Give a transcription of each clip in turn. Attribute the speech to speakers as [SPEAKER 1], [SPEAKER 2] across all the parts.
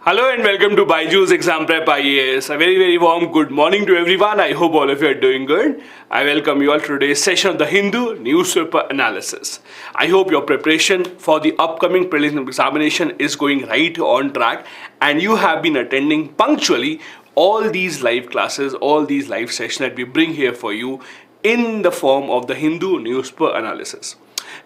[SPEAKER 1] Hello and welcome to BYJU'S Exam Prep IAS. A very warm good morning to everyone. I hope all of you are doing good. I welcome you all to today's session of the Hindu Newspaper Analysis. I hope your preparation for the upcoming prelims examination is going right on track and you have been attending punctually all these live classes, all these live sessions that we bring here for you in the form of the Hindu Newspaper Analysis.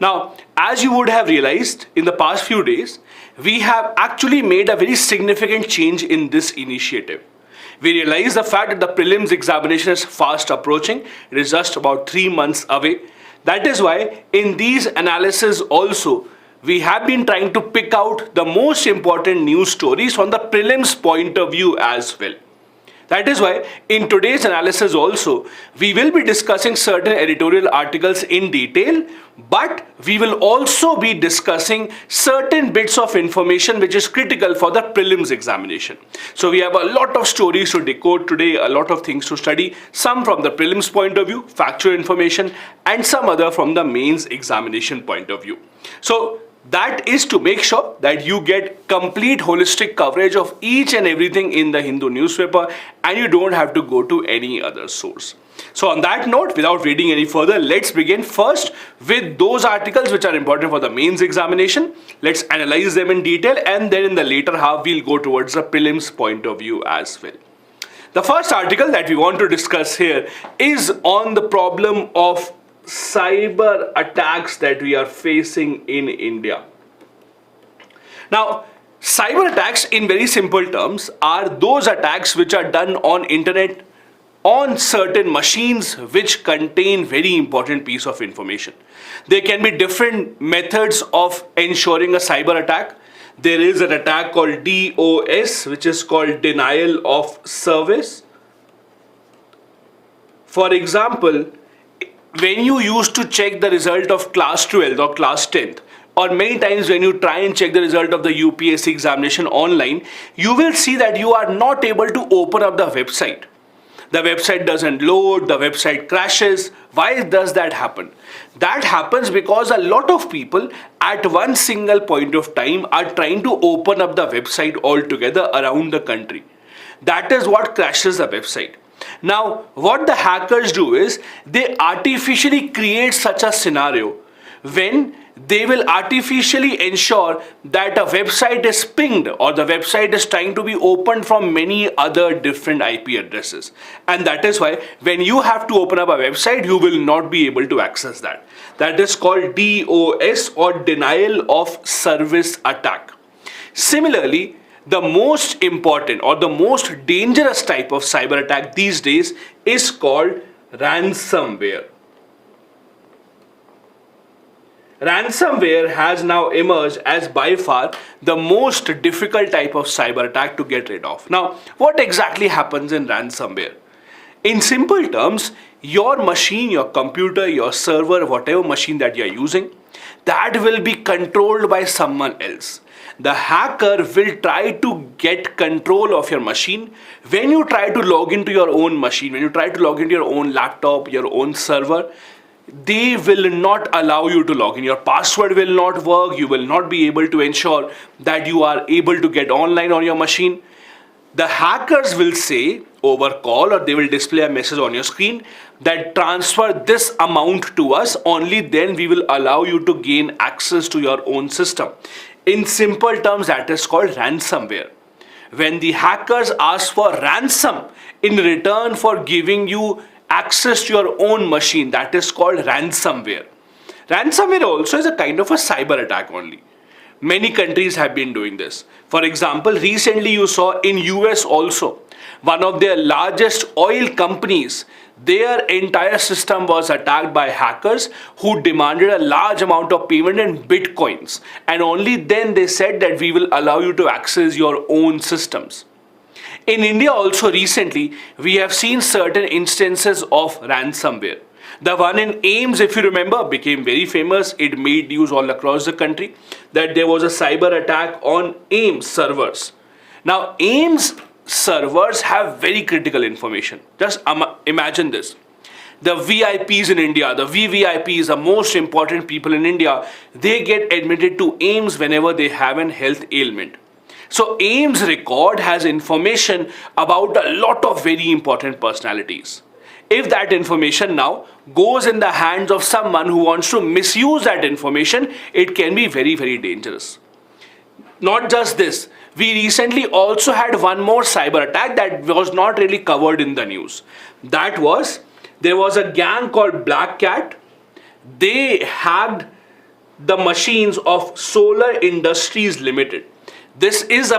[SPEAKER 1] Now, as you would have realized in the past few days, we have actually made a very significant change in this initiative. We realize the fact that the prelims examination is fast approaching. It is just about 3 months away. That is why in these analyses also, we have been trying to pick out the most important news stories from the prelims point of view as well. That is why in today's analysis also, we will be discussing certain editorial articles in detail, but we will also be discussing certain bits of information which is critical for the prelims examination. So we have a lot of stories to decode today, a lot of things to study, some from the prelims point of view, factual information, and some other from the mains examination point of view. So that is to make sure that you get complete holistic coverage of each and everything in the Hindu newspaper and you don't have to go to any other source. So on that note, without reading any further, let's begin first with those articles which are important for the mains examination. Let's analyze them in detail and then in the later half we'll go towards the prelims point of view as well. The first article that we want to discuss here is on the problem of cyber attacks that we are facing in India. Now, cyber attacks in very simple terms are those attacks which are done on internet on certain machines which contain very important piece of information. There can be different methods of ensuring a cyber attack. There is an attack called DOS, which is called denial of service. For example, when you used to check the result of class 12th or class 10th, or many times when you try and check the result of the UPSC examination online, you will see that you are not able to open up the website. The website doesn't load, the website crashes. Why does that happen? That happens because a lot of people at one single point of time are trying to open up the website altogether around the country. That is what crashes the website. Now, what the hackers do is they artificially create such a scenario when they will artificially ensure that a website is pinged or the website is trying to be opened from many other different IP addresses. And that is why when you have to open up a website, you will not be able to access that. That is called DOS or denial of service attack. Similarly, the most important or the most dangerous type of cyber attack these days is called ransomware. Ransomware has now emerged as by far the most difficult type of cyber attack to get rid of. Now, what exactly happens in ransomware? In simple terms, your machine, your computer, your server, whatever machine that you are using, that will be controlled by someone else. The hacker will try to get control of your machine. When you try to log into your own machine, when you try to log into your own laptop, your own server, they will not allow you to log in. Your password will not work. You will not be able to ensure that you are able to get online on your machine. The hackers will say over call or they will display a message on your screen that transfer this amount to us, only then we will allow you to gain access to your own system. In simple terms, that is called ransomware. When the hackers ask for ransom in return for giving you access to your own machine, that is called ransomware. Ransomware also is a kind of a cyber attack only. Many countries have been doing this. For example, recently you saw in US also, one of their largest oil companies, their entire system was attacked by hackers who demanded a large amount of payment in bitcoins. And only then they said that we will allow you to access your own systems. In India also recently, we have seen certain instances of ransomware. The one in AIMS, if you remember, became very famous. It made news all across the country that there was a cyber attack on AIMS servers. Now, AIMS servers have very critical information. Just imagine this. The VIPs in India, the VVIPs, the most important people in India, they get admitted to AIMS whenever they have an health ailment. So AIM's record has information about a lot of very important personalities. If that information now goes in the hands of someone who wants to misuse that information, it can be very, very dangerous. Not just this, we recently also had one more cyber attack that was not really covered in the news. That was, there was a gang called Black Cat. They hacked the machines of Solar Industries Limited. This is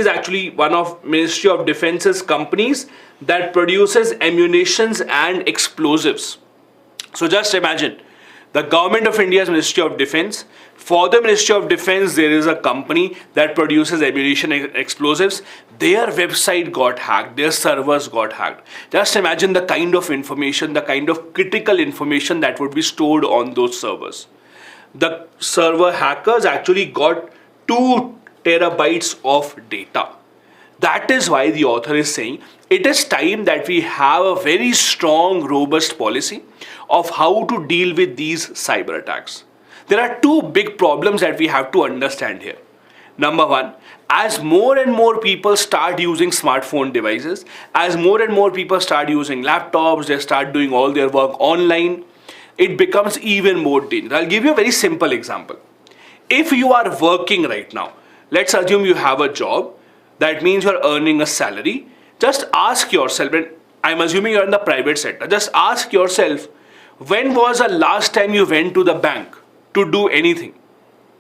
[SPEAKER 1] actually one of Ministry of Defence's companies that produces ammunitions and explosives. So just imagine, the government of India's Ministry of Defense, for the Ministry of Defense there is a company that produces ammunition and explosives. Their website got hacked, their servers got hacked. Just imagine the kind of information, the kind of critical information that would be stored on those servers. The server hackers actually got 2 terabytes of data. That is why the author is saying it is time that we have a very strong, robust policy of how to deal with these cyber attacks. There are 2 big problems that we have to understand here. Number 1, as more and more people start using smartphone devices, as more and more people start using laptops, they start doing all their work online, it becomes even more dangerous. I'll give you a very simple example. If you are working right now, let's assume you have a job, that means you're earning a salary. Just ask yourself, and I'm assuming you're in the private sector, just ask yourself, when was the last time you went to the bank to do anything?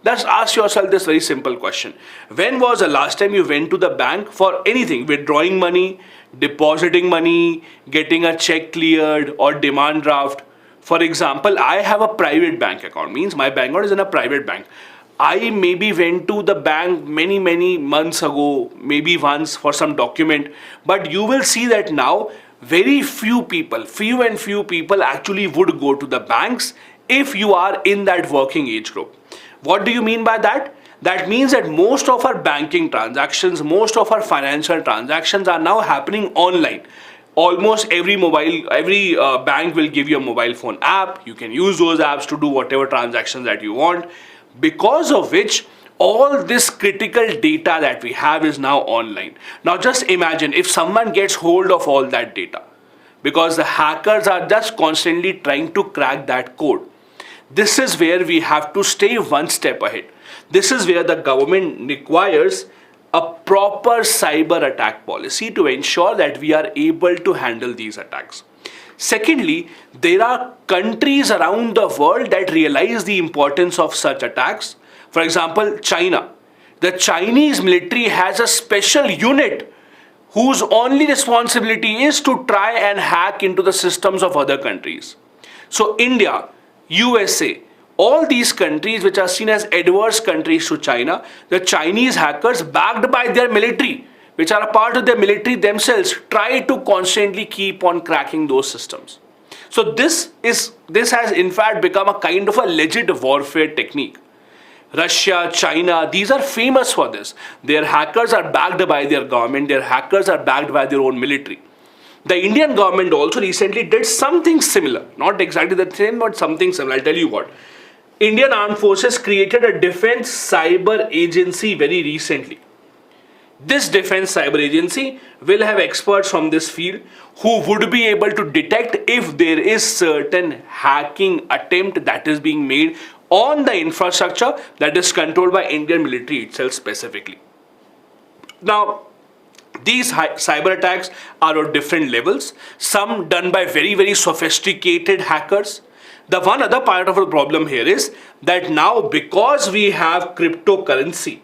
[SPEAKER 1] Just ask yourself this very simple question. When was the last time you went to the bank for anything? Withdrawing money, depositing money, getting a check cleared, or demand draft? For example, I have a private bank account, means my bank account is in a private bank. I maybe went to the bank many months ago, maybe once for some document, but you will see that now very few people actually would go to the banks if you are in that working age group. What do you mean by that? That means that most of our banking transactions, most of our financial transactions are now happening online. Almost every bank will give you a mobile phone app. You can use those apps to do whatever transactions that you want. Because of which all this critical data that we have is now online. Now just imagine if someone gets hold of all that data, because the hackers are just constantly trying to crack that code. This is where we have to stay one step ahead. This is where the government requires a proper cyber attack policy to ensure that we are able to handle these attacks. Secondly, there are countries around the world that realize the importance of such attacks. For example, China. The Chinese military has a special unit whose only responsibility is to try and hack into the systems of other countries. So India, USA, all these countries which are seen as adverse countries to China, the Chinese hackers backed by their military, which are a part of their military themselves, try to constantly keep on cracking those systems. So this has in fact become a kind of a legit warfare technique. Russia, China, these are famous for this. Their hackers are backed by their government, their hackers are backed by their own military. The Indian government also recently did something similar, not exactly the same, but something similar. I'll tell you what. Indian Armed Forces created a defense cyber agency very recently. This defense cyber agency will have experts from this field who would be able to detect if there is certain hacking attempt that is being made on the infrastructure that is controlled by Indian military itself specifically. Now, these cyber attacks are of different levels, some done by very sophisticated hackers. The one other part of the problem here is that now because we have cryptocurrency,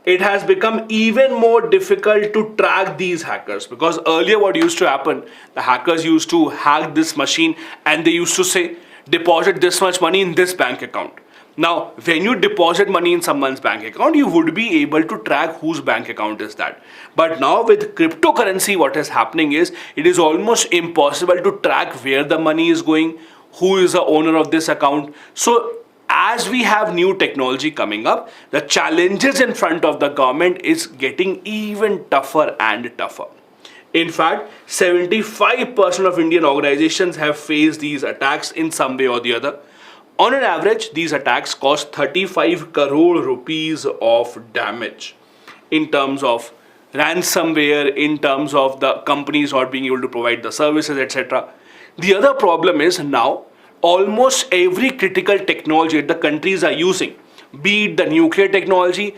[SPEAKER 1] it has become even more difficult to track these hackers, because earlier what used to happen, the hackers used to hack this machine and they used to say, deposit this much money in this bank account. Now, when you deposit money in someone's bank account, you would be able to track whose bank account is that. But now with cryptocurrency, what is happening is, it is almost impossible to track where the money is going, who is the owner of this account. So, as we have new technology coming up, the challenges in front of the government is getting even tougher and tougher. In fact, 75% of Indian organizations have faced these attacks in some way or the other. On an average, these attacks cost 35 crore rupees of damage in terms of ransomware, in terms of the companies not being able to provide the services, etc. The other problem is now almost every critical technology that the countries are using, be it the nuclear technology,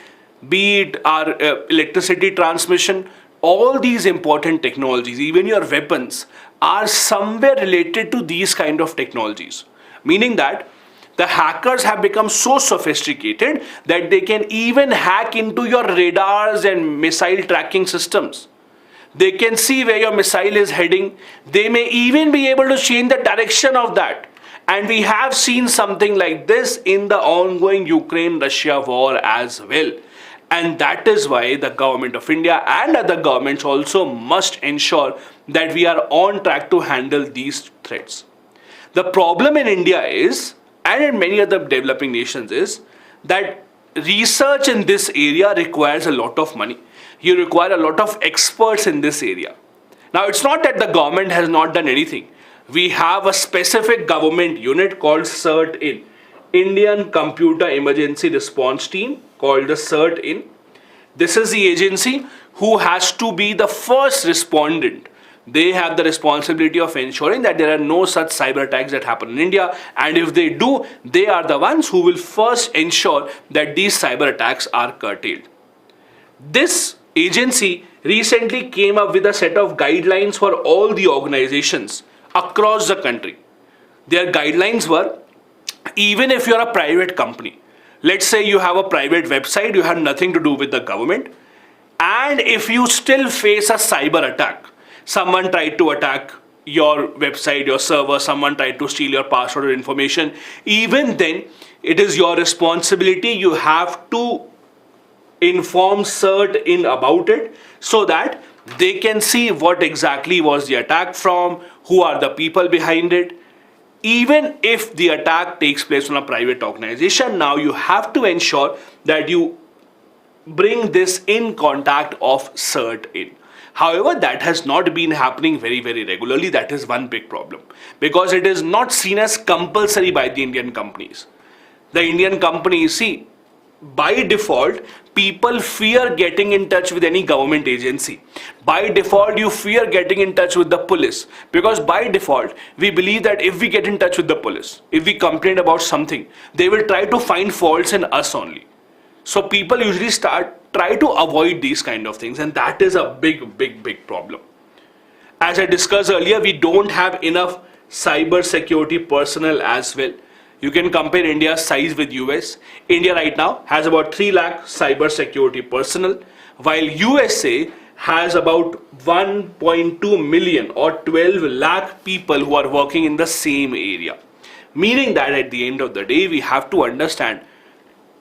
[SPEAKER 1] be it our electricity transmission, all these important technologies, even your weapons, are somewhere related to these kind of technologies. Meaning that the hackers have become so sophisticated that they can even hack into your radars and missile tracking systems. They can see where your missile is heading. They may even be able to change the direction of that. And we have seen something like this in the ongoing Ukraine-Russia war as well. And that is why the government of India and other governments also must ensure that we are on track to handle these threats. The problem in India is, and in many other developing nations, is that research in this area requires a lot of money. You require a lot of experts in this area. Now, it's not that the government has not done anything. We have a specific government unit called CERT-IN, Indian Computer Emergency Response Team, called the CERT-IN. This is the agency who has to be the first respondent. They have the responsibility of ensuring that there are no such cyber attacks that happen in India, and if they do, they are the ones who will first ensure that these cyber attacks are curtailed. This agency recently came up with a set of guidelines for all the organizations across the country. Their guidelines were, even if you're a private company, let's say you have a private website, you have nothing to do with the government, and if you still face a cyber attack, someone tried to attack your website, your server, someone tried to steal your password or information, even then, it is your responsibility. You have to inform CERT-IN about it so that they can see what exactly was the attack from, who are the people behind it. Even if the attack takes place on a private organization, now you have to ensure that you bring this in contact of CERT-IN. However, that has not been happening very, very regularly. That is one big problem, because it is not seen as compulsory by the Indian companies. The Indian companies, see, by default, people fear getting in touch with any government agency. By default, you fear getting in touch with the police, because by default, we believe that if we get in touch with the police, if we complain about something, they will try to find faults in us only. So people usually try to avoid these kind of things, and that is a big problem. As I discussed earlier, we don't have enough cyber security personnel as well. You can compare India's size with US. India right now has about 3 lakh cyber security personnel, while USA has about 1.2 million or 12 lakh people who are working in the same area. Meaning that at the end of the day, we have to understand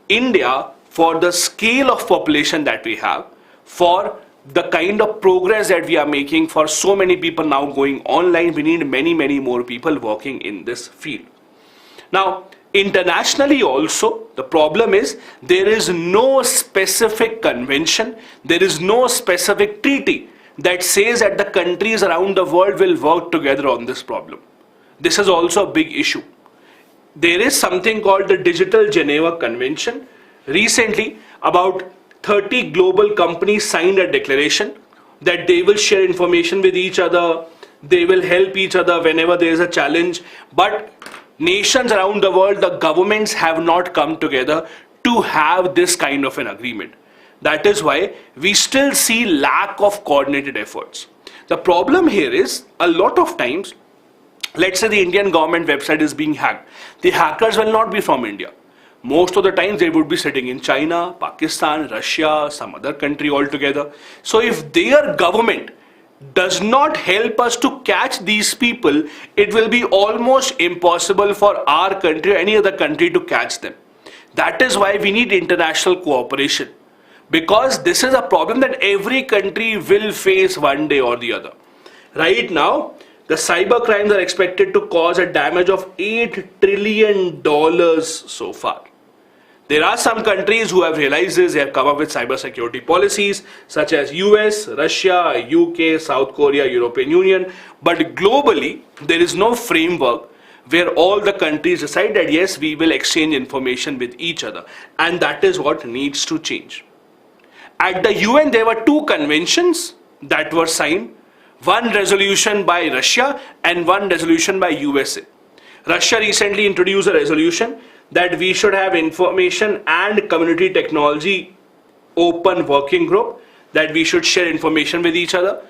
[SPEAKER 1] India, for the scale of population that we have, for the kind of progress that we are making, for so many people now going online, we need many more people working in this field. Now, internationally also, the problem is there is no specific convention, there is no specific treaty that says that the countries around the world will work together on this problem. This is also a big issue. There is something called the Digital Geneva Convention. Recently, about 30 global companies signed a declaration that they will share information with each other, they will help each other whenever there is a challenge. But nations around the world, the governments have not come together to have this kind of an agreement. That is why we still see lack of coordinated efforts. The problem here is, a lot of times, let's say the Indian government website is being hacked. The hackers will not be from India. Most of the times they would be sitting in China, Pakistan, Russia, some other country altogether. So if their government does not help us to catch these people, it will be almost impossible for our country or any other country to catch them. That is why we need international cooperation, because this is a problem that every country will face one day or the other. Right now, the cyber crimes are expected to cause a damage of $8 trillion so far. There are some countries who have realized this. They have come up with cyber security policies such as US, Russia, UK, South Korea, European Union. But globally, there is no framework where all the countries decide that yes, we will exchange information with each other, and that is what needs to change. At the UN, there were two conventions that were signed, one resolution by Russia and one resolution by USA. Russia recently introduced a resolution that we should have information and community technology open working group, that we should share information with each other.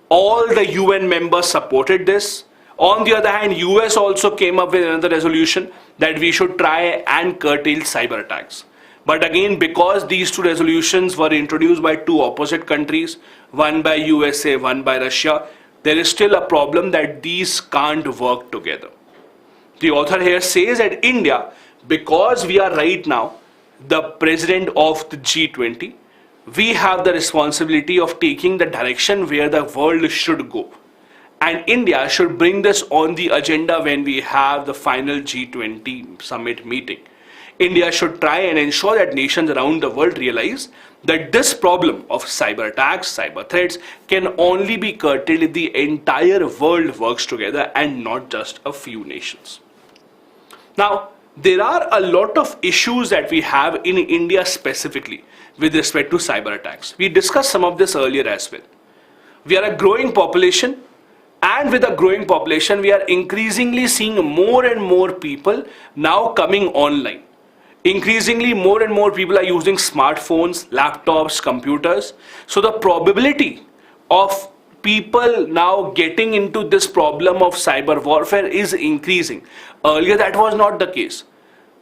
[SPEAKER 1] All the UN members supported this. On the other hand, US also came up with another resolution that we should try and curtail cyber attacks. But again, because these two resolutions were introduced by two opposite countries, one by USA, one by Russia, there is still a problem that these can't work together. The author here says that India, because we are right now the president of the G20, we have the responsibility of taking the direction where the world should go. And India should bring this on the agenda when we have the final G20 summit meeting. India should try and ensure that nations around the world realize that this problem of cyber attacks, cyber threats can only be curtailed if the entire world works together and not just a few nations. Now, there are a lot of issues that we have in India specifically with respect to cyber attacks. We discussed some of this earlier as well. We are a growing population, and with a growing population, we are increasingly seeing more and more people now coming online. Increasingly, more and more people are using smartphones, laptops, computers. So the probability of people now getting into this problem of cyber warfare is increasing. Earlier, that was not the case.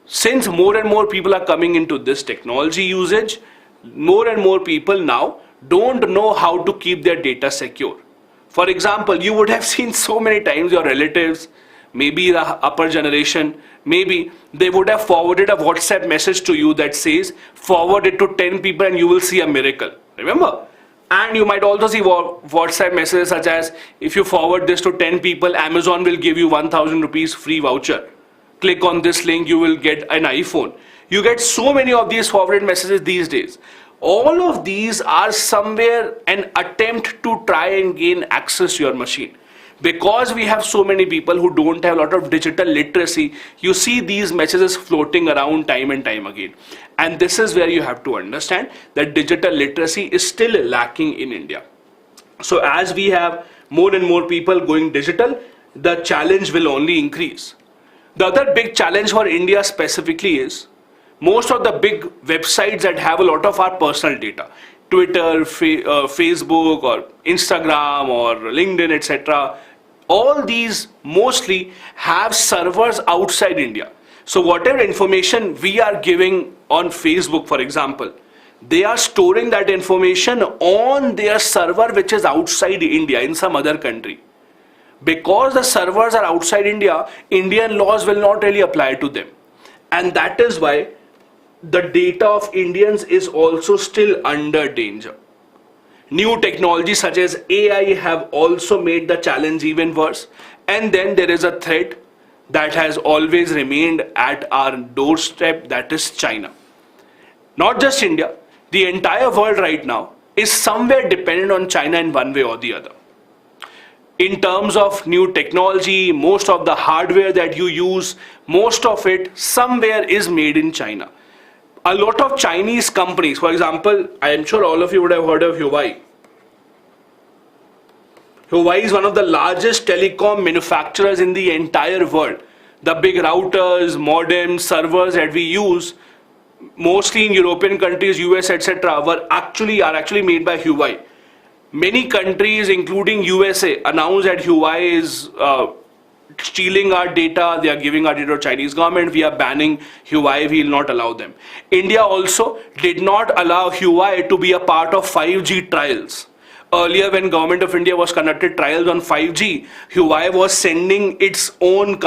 [SPEAKER 1] Since more and more people are coming into this technology usage, more and more people now don't know how to keep their data secure. For example, you would have seen so many times your relatives, maybe the upper generation, maybe they would have forwarded a WhatsApp message to you that says, forward it to 10 people and you will see a miracle. Remember? And you might also see WhatsApp messages such as, if you forward this to 10 people, Amazon will give you 1,000 rupees free voucher. Click on this link, you will get an iPhone. You get so many of these forwarded messages these days. All of these are somewhere an attempt to try and gain access to your machine. Because we have so many people who don't have a lot of digital literacy, you see these messages floating around time and time again. And this is where you have to understand that digital literacy is still lacking in India. So as we have more and more people going digital, the challenge will only increase. The other big challenge for India specifically is most of the big websites that have a lot of our personal data, Twitter, Facebook or Instagram or LinkedIn, etc. All these mostly have servers outside India. So whatever information we are giving on Facebook, for example, they are storing that information on their server which is outside India in some other country. Because the servers are outside India, Indian laws will not really apply to them. And that is why the data of Indians is also still under danger. New technologies such as AI have also made the challenge even worse. And then there is a threat that has always remained at our doorstep, that is China. Not just India, the entire world right now is somewhere dependent on China in one way or the other. In terms of new technology, most of the hardware that you use, most of it somewhere is made in China. A lot of Chinese companies, for example, I am sure all of you would have heard of Huawei. Huawei is one of the largest telecom manufacturers in the entire world. The big routers, modems, servers that we use, mostly in European countries, US, etc., are actually made by Huawei. Many countries, including USA, announced that Huawei is stealing our data, they are giving our data to Chinese government, we are banning Huawei, we will not allow them. India also did not allow Huawei to be a part of 5G trials. Earlier, when Government of India was conducted trials on 5G, Huawei was sending its own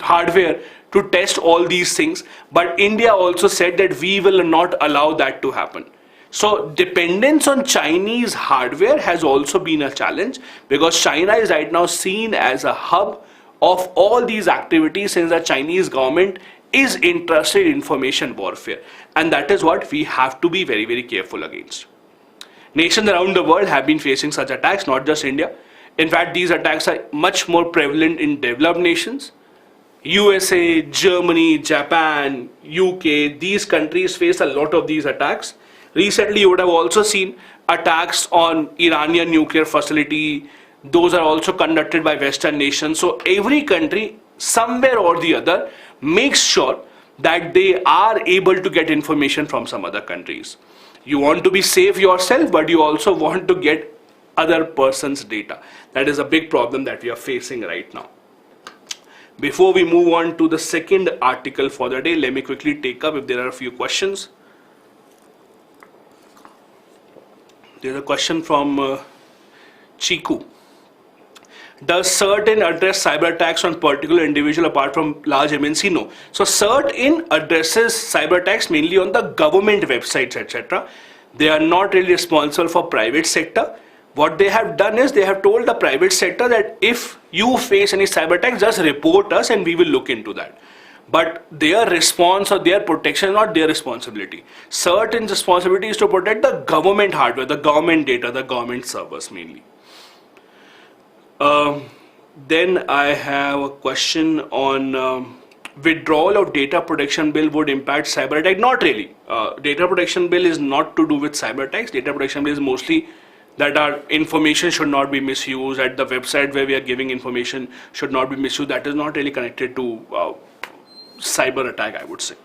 [SPEAKER 1] hardware to test all these things. But India also said that we will not allow that to happen. So dependence on Chinese hardware has also been a challenge, because China is right now seen as a hub of all these activities, since the Chinese government is interested in information warfare. And that is what we have to be very, very careful against. Nations around the world have been facing such attacks, not just India. In fact, these attacks are much more prevalent in developed nations. USA, Germany, Japan, UK, these countries face a lot of these attacks. Recently, you would have also seen attacks on Iranian nuclear facility. Those are also conducted by Western nations. So every country, somewhere or the other, makes sure that they are able to get information from some other countries. You want to be safe yourself, but you also want to get other person's data. That is a big problem that we are facing right now. Before we move on to the second article for the day, let me quickly take up if there are a few questions. There's a question from Chiku. Does CERT-in address cyber attacks on particular individual apart from large MNC? No. So CERT-in addresses cyber attacks mainly on the government websites, etc. They are not really responsible for private sector. What they have done is they have told the private sector that if you face any cyber attack, just report us and we will look into that. But their response or their protection is not their responsibility. CERT-in's responsibility is to protect the government hardware, the government data, the government servers mainly. Then I have a question on withdrawal of data protection bill would impact cyber attack. Not really. Data protection bill is not to do with cyber attacks. Data protection bill is mostly that our information should not be misused, at the website where we are giving information should not be misused. That is not really connected to cyber attack, I would say.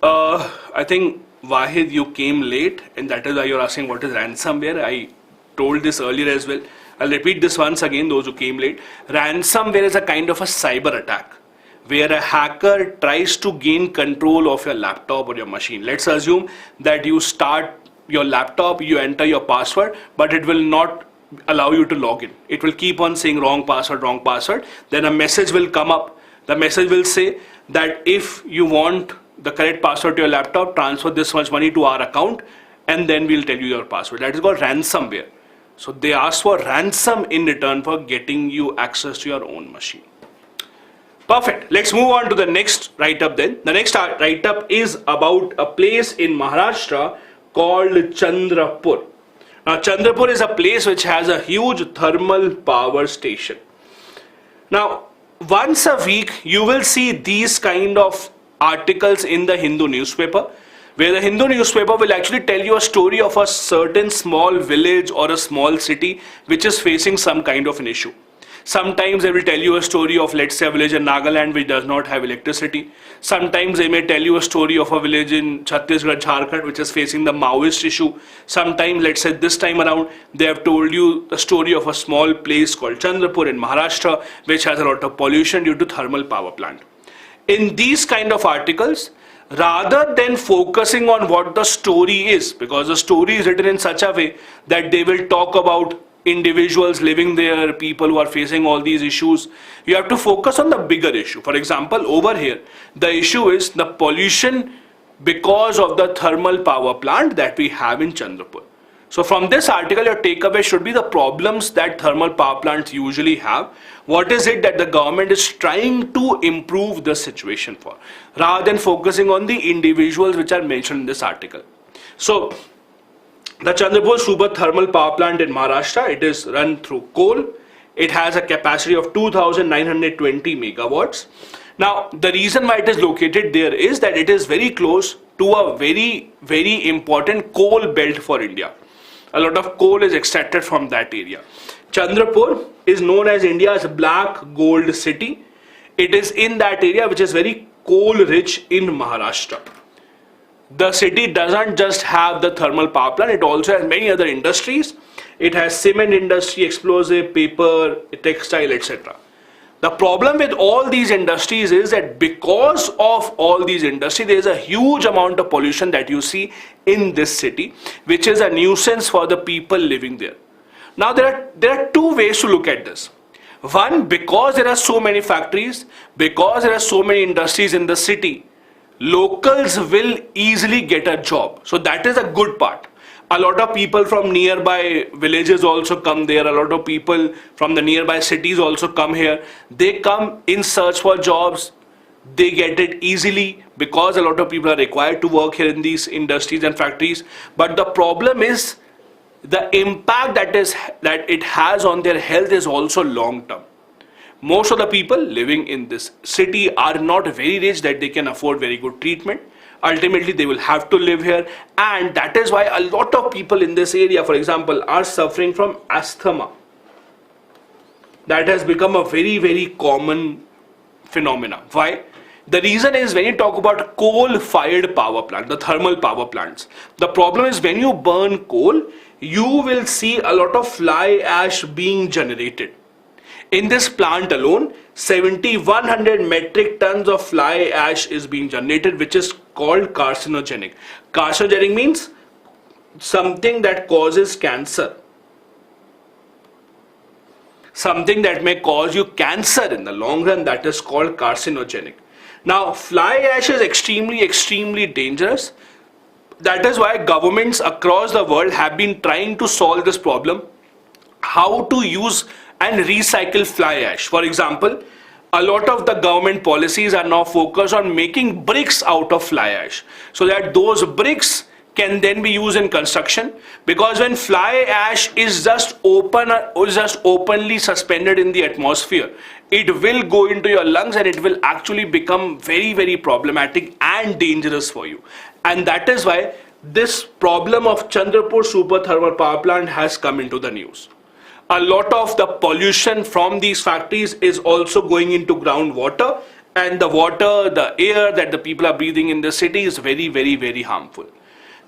[SPEAKER 1] I think Wahid, you came late, and that is why you're asking what is ransomware. I told this earlier as well. I'll repeat this once again, those who came late. Ransomware is a kind of a cyber attack where a hacker tries to gain control of your laptop or your machine. Let's assume that you start your laptop, you enter your password, but it will not allow you to log in. It will keep on saying wrong password, wrong password. Then a message will come up. The message will say that if you want the correct password to your laptop, transfer this much money to our account, and then we'll tell you your password. That is called ransomware. So they ask for ransom in return for getting you access to your own machine. Perfect. Let's move on to the next write-up then. The next write-up is about a place in Maharashtra called Chandrapur. Now Chandrapur is a place which has a huge thermal power station. Now once a week you will see these kind of articles in the Hindu newspaper, where the Hindu newspaper will actually tell you a story of a certain small village or a small city which is facing some kind of an issue. Sometimes they will tell you a story of, let's say, a village in Nagaland which does not have electricity. Sometimes they may tell you a story of a village in Chhattisgarh, Jharkhand which is facing the Maoist issue. Sometimes, let's say this time around, they have told you the story of a small place called Chandrapur in Maharashtra which has a lot of pollution due to thermal power plant. In these kind of articles, rather than focusing on what the story is, because the story is written in such a way that they will talk about individuals living there, people who are facing all these issues, you have to focus on the bigger issue. For example, over here, the issue is the pollution because of the thermal power plant that we have in Chandrapur. So from this article, your takeaway should be the problems that thermal power plants usually have. What is it that the government is trying to improve the situation for, rather than focusing on the individuals which are mentioned in this article. So the Chandrapur Subat thermal power plant in Maharashtra, it is run through coal. It has a capacity of 2,920 megawatts. Now, the reason why it is located there is that it is very close to a very, very important coal belt for India. A lot of coal is extracted from that area. Chandrapur is known as India's black gold city. It is in that area which is very coal rich in Maharashtra. The city doesn't just have the thermal power plant, it also has many other industries. It has cement industry, explosive, paper, textile, etc. The problem with all these industries is that because of all these industries, there is a huge amount of pollution that you see in this city, which is a nuisance for the people living there. Now there are two ways to look at this. One, because there are so many factories, because there are so many industries in the city, locals will easily get a job. So that is a good part. A lot of people from nearby villages also come there. A lot of people from the nearby cities also come here. They come in search for jobs. They get it easily because a lot of people are required to work here in these industries and factories. But the problem is the impact that it has on their health is also long term. Most of the people living in this city are not very rich that they can afford very good treatment. Ultimately, they will have to live here, and that is why a lot of people in this area, for example, are suffering from asthma. That has become a very, very common phenomena. Why? The reason is, when you talk about coal-fired power plant, the thermal power plants, the problem is when you burn coal, you will see a lot of fly ash being generated. In this plant alone, 7,100 metric tons of fly ash is being generated, which is called carcinogenic. Carcinogenic means something that causes cancer. Something that may cause you cancer in the long run, that is called carcinogenic. Now, fly ash is extremely, extremely dangerous. That is why governments across the world have been trying to solve this problem. How to use and recycle fly ash. For example, a lot of the government policies are now focused on making bricks out of fly ash, so that those bricks can then be used in construction, because when fly ash is just openly suspended in the atmosphere, it will go into your lungs and it will actually become very, very problematic and dangerous for you. And that is why this problem of Chandrapur super thermal power plant has come into the news. A lot of the pollution from these factories is also going into groundwater, and the water, the air that the people are breathing in the city is very, very, very harmful.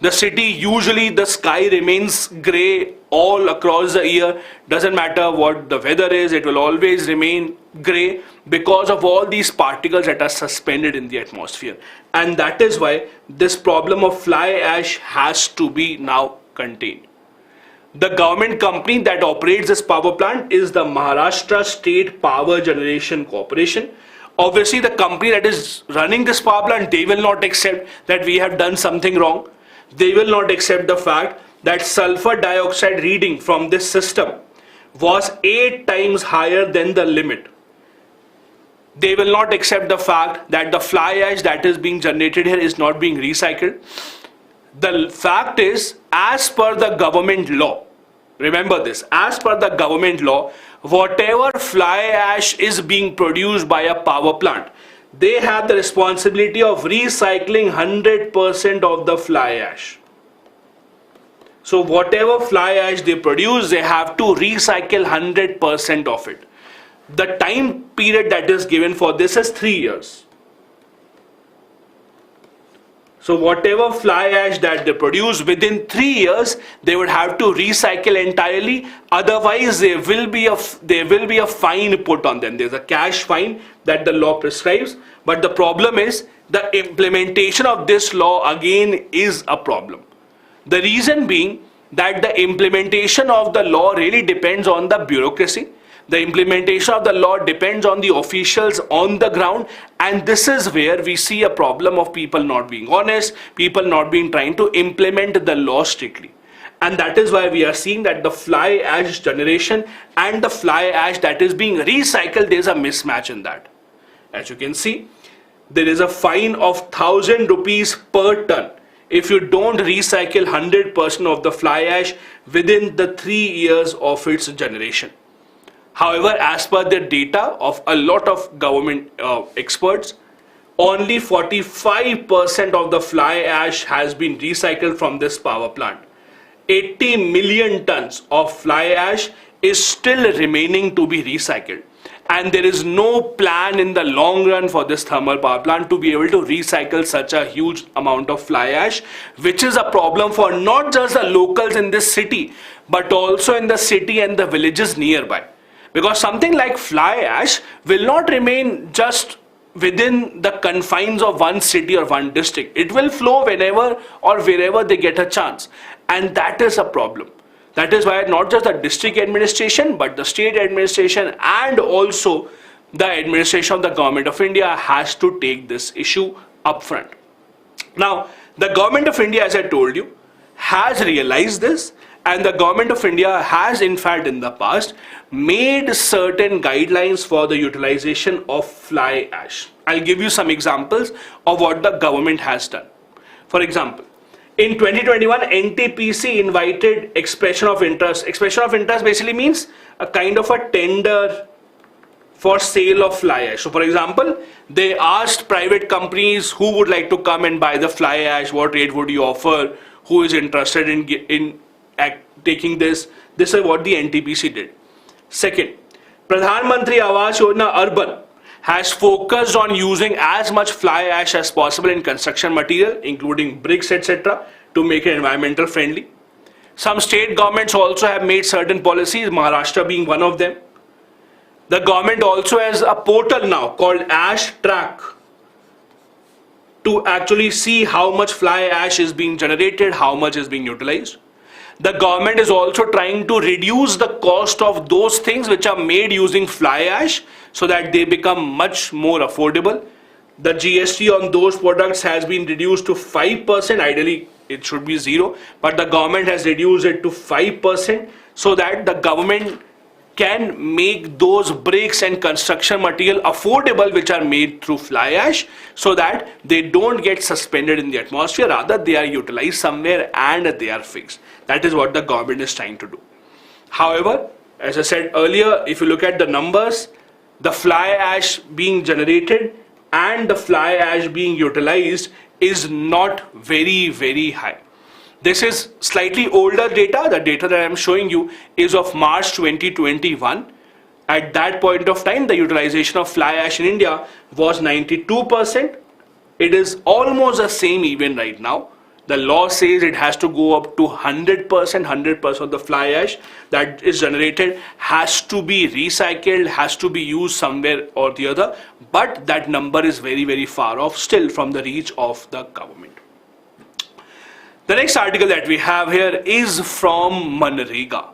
[SPEAKER 1] The city, usually the sky remains grey all across the year. Doesn't matter what the weather is, it will always remain grey because of all these particles that are suspended in the atmosphere. And that is why this problem of fly ash has to be now contained. The government company that operates this power plant is the Maharashtra State Power Generation Corporation. Obviously, the company that is running this power plant, they will not accept that we have done something wrong. They will not accept the fact that sulfur dioxide reading from this system was 8 times higher than the limit. They will not accept the fact that the fly ash that is being generated here is not being recycled. The fact is, as per the government law, remember this, as per the government law, whatever fly ash is being produced by a power plant, they have the responsibility of recycling 100% of the fly ash. So whatever fly ash they produce, they have to recycle 100% of it. The time period that is given for this is 3 years. So whatever fly ash that they produce, within 3 years, they would have to recycle entirely. Otherwise, there will be a fine put on them. There's a cash fine that the law prescribes. But the problem is, the implementation of this law again is a problem. The reason being that the implementation of the law really depends on the bureaucracy. The implementation of the law depends on the officials on the ground, and this is where we see a problem of people not being honest, people not being trying to implement the law strictly. And that is why we are seeing that the fly ash generation and the fly ash that is being recycled, there is a mismatch in that. As you can see, there is a fine of 1,000 rupees per ton if you don't recycle 100% of the fly ash within the 3 years of its generation. However, as per the data of a lot of government experts, only 45% of the fly ash has been recycled from this power plant. 80 million tons of fly ash is still remaining to be recycled. And there is no plan in the long run for this thermal power plant to be able to recycle such a huge amount of fly ash, which is a problem for not just the locals in this city, but also in the city and the villages nearby. Because something like fly ash will not remain just within the confines of one city or one district. It will flow whenever or wherever they get a chance. And that is a problem. That is why not just the district administration, but the state administration and also the administration of the government of India has to take this issue up front. Now, the government of India, as I told you, has realized this, and the government of India has in fact in the past made certain guidelines for the utilization of fly ash. I'll give you some examples of what the government has done. For example, In 2021, NTPC invited expression of interest. Expression of interest basically means a kind of a tender for sale of fly ash. So for example, they asked private companies who would like to come and buy the fly ash, what rate would you offer, who is interested in taking this. This is what the NTPC did. Second, Pradhan Mantri Awas Yojana Urban has focused on using as much fly ash as possible in construction material, including bricks, etc., to make it environmental friendly. Some state governments also have made certain policies, Maharashtra being one of them. The government also has a portal now called Ash Track to actually see how much fly ash is being generated, how much is being utilized. The government is also trying to reduce the cost of those things which are made using fly ash so that they become much more affordable. The GST on those products has been reduced to 5%. Ideally, it should be 0, but the government has reduced it to 5% so that the government can make those bricks and construction material affordable which are made through fly ash so that they don't get suspended in the atmosphere, rather they are utilized somewhere and they are fixed. That is what the government is trying to do. However, as I said earlier, if you look at the numbers, the fly ash being generated and the fly ash being utilized is not very high. This is slightly older data. The data that I am showing you is of March 2021. At that point of time, the utilization of fly ash in India was 92%. It is almost the same even right now. The law says it has to go up to 100%. 100% of the fly ash that is generated has to be recycled, has to be used somewhere or the other. But that number is very far off still from the reach of the government. The next article that we have here is from MGNREGA.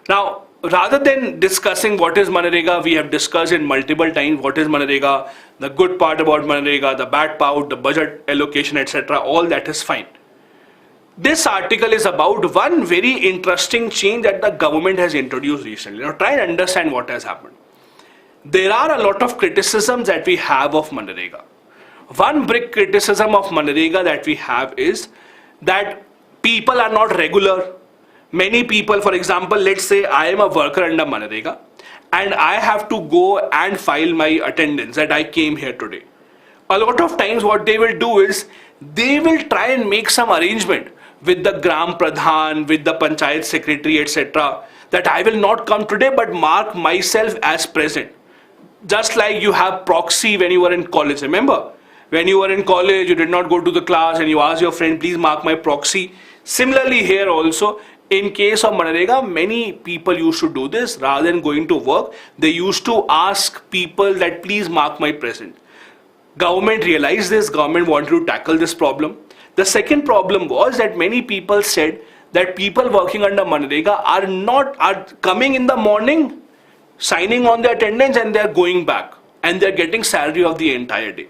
[SPEAKER 1] Now, rather than discussing what is MGNREGA, we have discussed in multiple times what is MGNREGA, the good part about MGNREGA, the bad part, the budget allocation, etc. All that is fine. This article is about one very interesting change that the government has introduced recently. Now, try and understand what has happened. There are a lot of criticisms that we have of MGNREGA. One big criticism of MGNREGA that we have is that people are not regular. Many people, for example, let's say I am a worker under MGNREGA and I have to go and file my attendance that I came here today. A lot of times what they will do is they will try and make some arrangement with the Gram Pradhan, with the Panchayat Secretary, etc. that I will not come today but mark myself as present. Just like you have proxy when you were in college. Remember? When you were in college, you did not go to the class and you asked your friend, please mark my proxy. Similarly here also, in case of MGNREGA, many people used to do this. Rather than going to work, they used to ask people that please mark my present. Government realized this, government wanted to tackle this problem. The second problem was that many people said that people working under MGNREGA are coming in the morning, signing on their attendance and they are going back and they are getting salary of the entire day.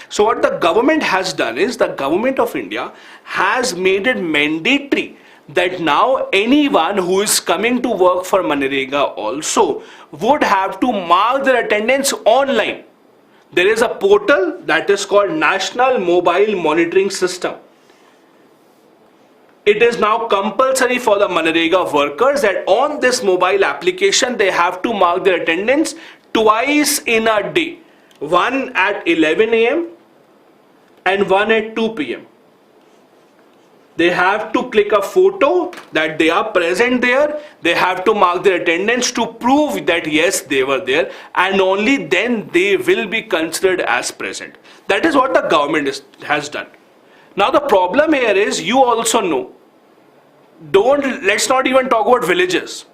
[SPEAKER 1] So what the government has done is the government of India has made it mandatory that now anyone who is coming to work for MGNREGA also would have to mark their attendance online. There is a portal that is called National Mobile Monitoring System. It is now compulsory for the MGNREGA workers that on this mobile application they have to mark their attendance twice in a day. One at 11 a.m. and one at 2 p.m. They have to click a photo that they are present there. They have to mark their attendance to prove that yes, they were there, and only then they will be considered as present. That is what the government has done. Now the problem here is, you also know, let's not even talk about villages.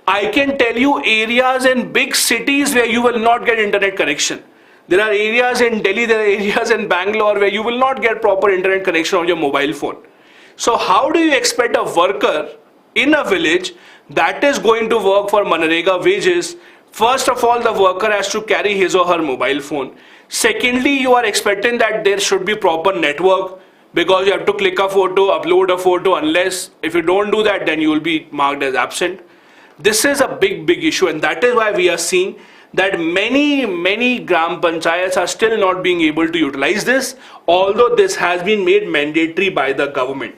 [SPEAKER 1] I can tell you areas in big cities where you will not get internet connection. There are areas in Delhi, there are areas in Bangalore where you will not get proper internet connection on your mobile phone. So how do you expect a worker in a village that is going to work for MGNREGA wages? First of all, the worker has to carry his or her mobile phone. Secondly, you are expecting that there should be proper network, because you have to click a photo, upload a photo, unless if you don't do that, then you will be marked as absent. This is a big issue, and that is why we are seeing that many gram panchayats are still not being able to utilize this, although this has been made mandatory by the government.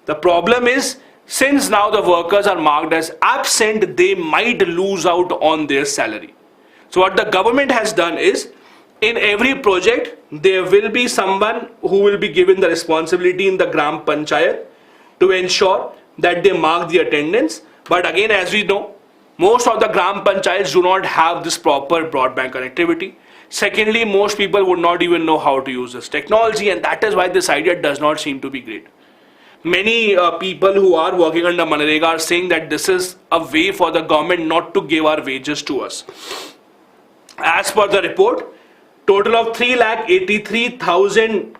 [SPEAKER 1] The problem is, since now the workers are marked as absent, they might lose out on their salary. So what the government has done is, in every project, there will be someone who will be given the responsibility in the Gram Panchayat to ensure that they mark the attendance. But again, as we know, most of the Gram Panchayats do not have this proper broadband connectivity. Secondly, most people would not even know how to use this technology, and that is why this idea does not seem to be great. Many people who are working under MGNREGA are saying that this is a way for the government not to give our wages to us. As per the report, total of 3,83,000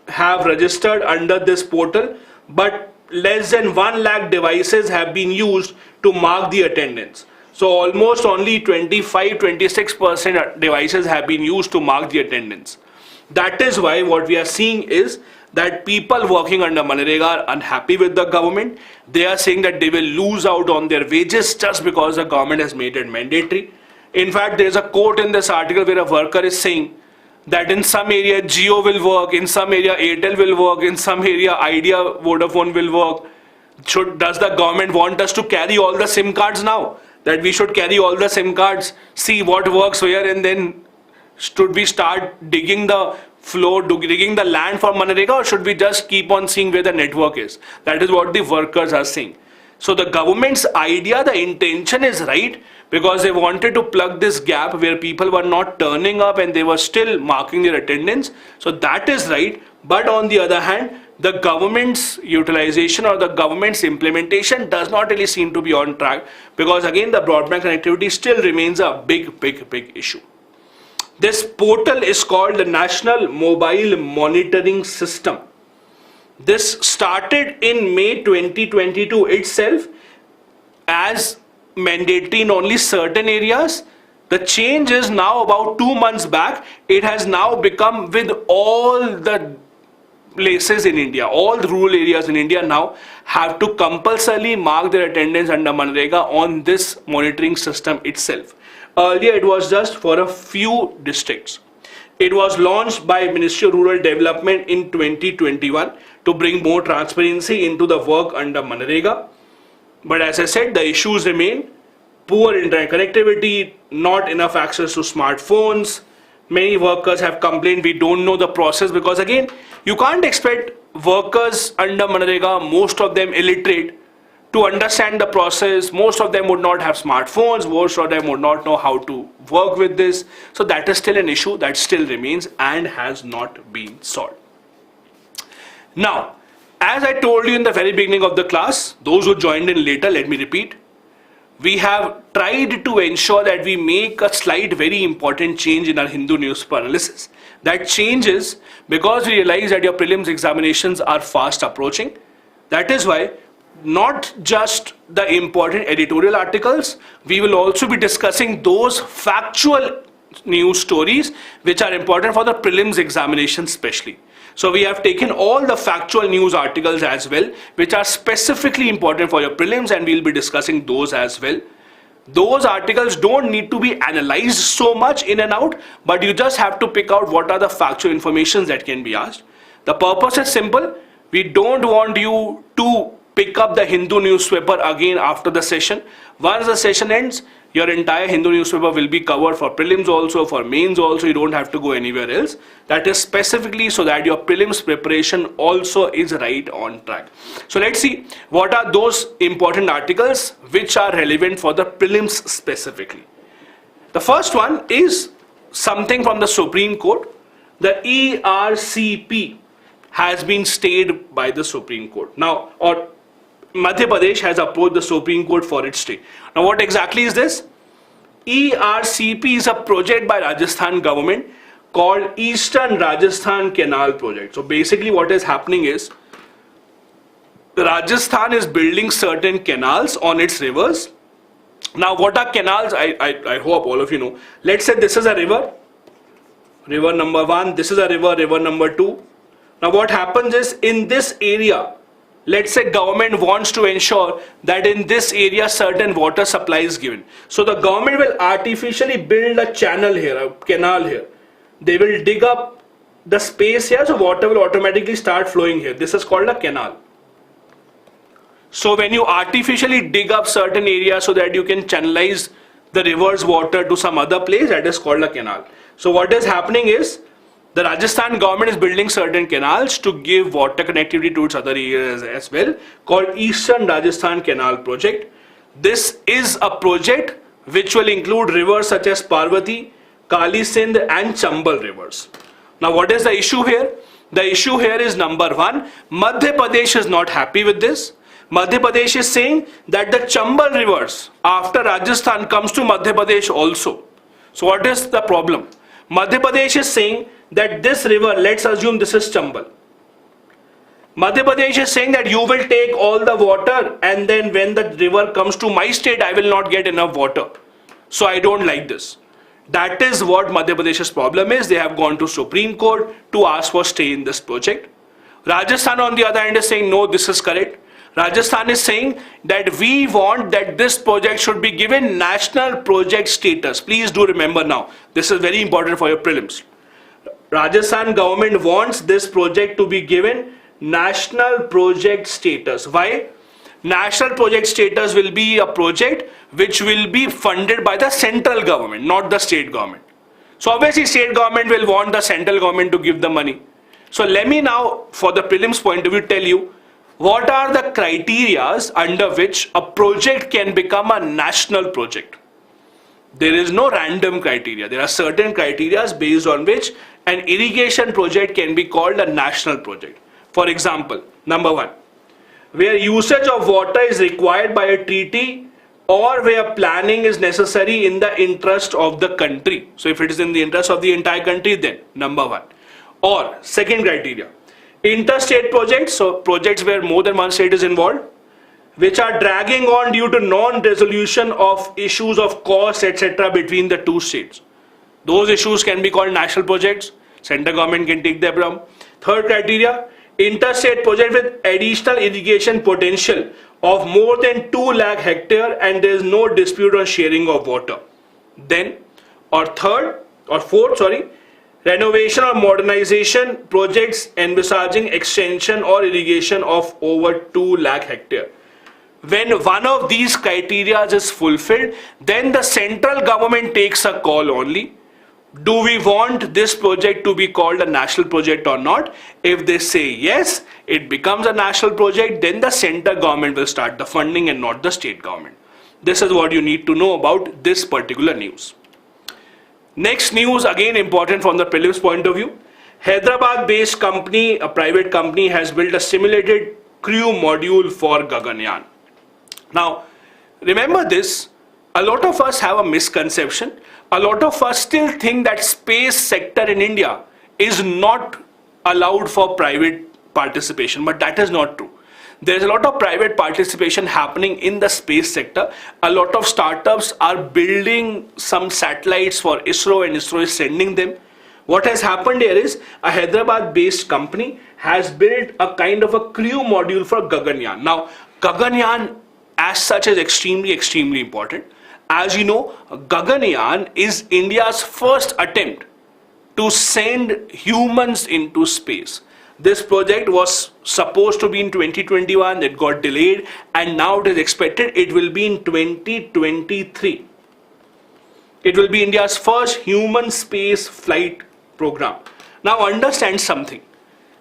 [SPEAKER 1] have registered under this portal, but less than 1 lakh devices have been used to mark the attendance. So almost only 25-26% devices have been used to mark the attendance. That is why what we are seeing is that people working under MGNREGA are unhappy with the government. They are saying that they will lose out on their wages just because the government has made it mandatory. In fact, there is a quote in this article where a worker is saying that in some area Jio will work, in some area Airtel will work, in some area Idea, Vodafone will work. Does the government want us to carry all the SIM cards now? That we should carry all the SIM cards, see what works where, and then should we start digging the floor, digging the land for MGNREGA, or should we just keep on seeing where the network is? That is what the workers are saying. So the government's idea, the intention is right, because they wanted to plug this gap where people were not turning up and they were still marking their attendance. So that is right. But on the other hand, the government's utilization or the government's implementation does not really seem to be on track, because again the broadband connectivity still remains a big issue. This portal is called the National Mobile Monitoring System. This started in May 2022 itself as mandatory in only certain areas. The change is now about 2 months back. It has now become with all the places in India, all the rural areas in India now have to compulsorily mark their attendance under MGNREGA on this monitoring system itself. Earlier it was just for a few districts. It was launched by Ministry of Rural Development in 2021 to bring more transparency into the work under MGNREGA. But as I said, the issues remain: poor internet connectivity, not enough access to smartphones. Many workers have complained we don't know the process, because again, you can't expect workers under MGNREGA, most of them illiterate, to understand the process. Most of them would not have smartphones, most of them would not know how to work with this. So that is still an issue that still remains and has not been solved. Now, as I told you in the very beginning of the class, those who joined in later, let me repeat, we have tried to ensure that we make a slight, very important change in our Hindu newspaper analysis. That change is because we realize that your prelims examinations are fast approaching. That is why not just the important editorial articles, we will also be discussing those factual news stories which are important for the prelims examination especially. So we have taken all the factual news articles as well, which are specifically important for your prelims, and we'll be discussing those as well. Those articles don't need to be analyzed so much in and out, but you just have to pick out what are the factual informations that can be asked. The purpose is simple. We don't want you to pick up the Hindu newspaper again after the session. Once the session ends, your entire Hindu newspaper will be covered for prelims also, for mains also. You don't have to go anywhere else. That is specifically so that your prelims preparation also is right on track. So let's see what are those important articles which are relevant for the prelims specifically. The first one is something from the Supreme Court. The ERCP has been stayed by the Supreme Court. Now, or Madhya Pradesh has approached the Supreme Court for its stay. Now, what exactly is this? ERCP is a project by Rajasthan government called Eastern Rajasthan Canal Project. So basically what is happening is Rajasthan is building certain canals on its rivers. Now, what are canals? I hope all of you know. Let's say this is a river, river number 1. This is a river, river number 2. Now, what happens is in this area, let's say government wants to ensure that in this area certain water supply is given. So the government will artificially build a channel here, a canal here. They will dig up the space here, so water will automatically start flowing here. This is called a canal. So when you artificially dig up certain areas so that you can channelize the river's water to some other place, that is called a canal. So what is happening is the Rajasthan government is building certain canals to give water connectivity to its other areas as well, called Eastern Rajasthan Canal Project. This is a project which will include rivers such as Parvati, Kali Sindh and Chambal rivers. Now what is the issue here? The issue here is number one, Madhya Pradesh is not happy with this. Madhya Pradesh is saying that the Chambal rivers after Rajasthan comes to Madhya Pradesh also. So what is the problem? Madhya Pradesh is saying that this river, let's assume this is Chambal. Madhya Pradesh is saying that you will take all the water and then when the river comes to my state, I will not get enough water. So I don't like this. That is what Madhya Pradesh's problem is. They have gone to Supreme Court to ask for stay in this project. Rajasthan on the other hand is saying no, this is correct. Rajasthan is saying that we want that this project should be given national project status. Please do remember now, this is very important for your prelims. Rajasthan government wants this project to be given national project status. Why? National project status will be a project which will be funded by the central government, not the state government. So obviously state government will want the central government to give the money. So let me now, for the prelims point of view, tell you what are the criterias under which a project can become a national project. There is no random criteria. There are certain criterias based on which an irrigation project can be called a national project. For example, number one, where usage of water is required by a treaty or where planning is necessary in the interest of the country. So if it is in the interest of the entire country, then number one. Or second criteria, interstate projects, so projects where more than one state is involved, which are dragging on due to non-resolution of issues of cost, etc. between the two states. Those issues can be called national projects. Central government can take them from. Third criteria, interstate project with additional irrigation potential of more than 2 lakh hectare and there is no dispute on sharing of water. Then, or fourth, renovation or modernization projects envisaging extension or irrigation of over 2 lakh hectare. When one of these criteria is fulfilled, then the central government takes a call only. Do we want this project to be called a national project or not? If they say yes, it becomes a national project, then the central government will start the funding and not the state government. This is what you need to know about this particular news. Next news, again important from the prelims point of view. Hyderabad-based company, a private company, has built a simulated crew module for Gaganyaan. Now, remember this, a lot of us have a misconception. A lot of us still think that space sector in India is not allowed for private participation, but that is not true. There's a lot of private participation happening in the space sector. A lot of startups are building some satellites for ISRO and ISRO is sending them. What has happened here is a Hyderabad-based company has built a kind of a crew module for Gaganyaan. Now, Gaganyaan as such is extremely important. As you know, Gaganyaan is India's first attempt to send humans into space. This project was supposed to be in 2021, it got delayed, and now it is expected it will be in 2023. It will be India's first human space flight program. Now understand something.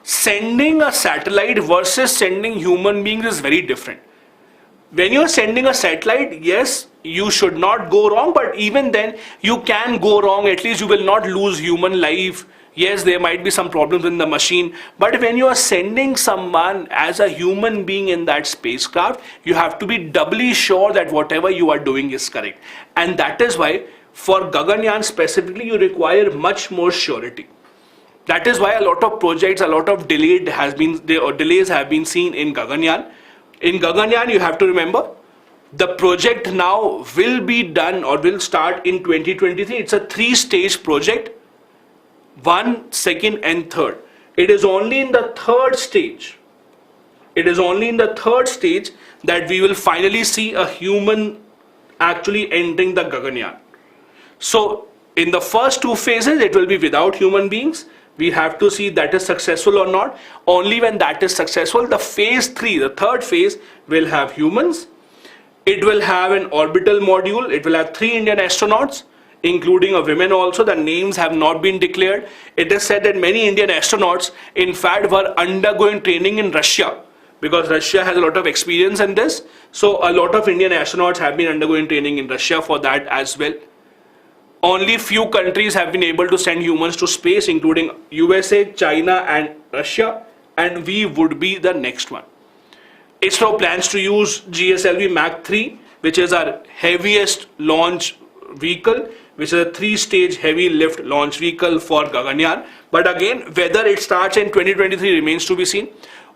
[SPEAKER 1] Sending a satellite versus sending human beings is very different. When you are sending a satellite, yes, you should not go wrong, but even then you can go wrong. At least you will not lose human life. Yes, there might be some problems in the machine, but when you are sending someone as a human being in that spacecraft, you have to be doubly sure that whatever you are doing is correct. And that is why for Gaganyaan specifically, you require much more surety. That is why a lot of projects, a lot of delays have been seen in Gaganyaan. In Gaganyaan, you have to remember, the project now will be done or will start in 2023. It's a 3-stage project, 1, 2nd and 3rd. It is only in the 3rd stage. It is only in the 3rd stage that we will finally see a human actually entering the Gaganyaan. So in the first 2 phases, it will be without human beings. We have to see that is successful or not. Only when that is successful, the phase 3, the third phase, will have humans. It will have an orbital module. It will have 3 Indian astronauts, including a women also. The names have not been declared. It is said that many Indian astronauts, in fact, were undergoing training in Russia, because Russia has a lot of experience in this. So a lot of Indian astronauts have been undergoing training in Russia for that as well. Only few countries have been able to send humans to space, including USA, China and Russia, and we would be the next one. ISRO plans to use GSLV Mach 3, which is our heaviest launch vehicle, which is a 3-stage heavy lift launch vehicle for Gaganyaan. But again, whether it starts in 2023 remains to be seen.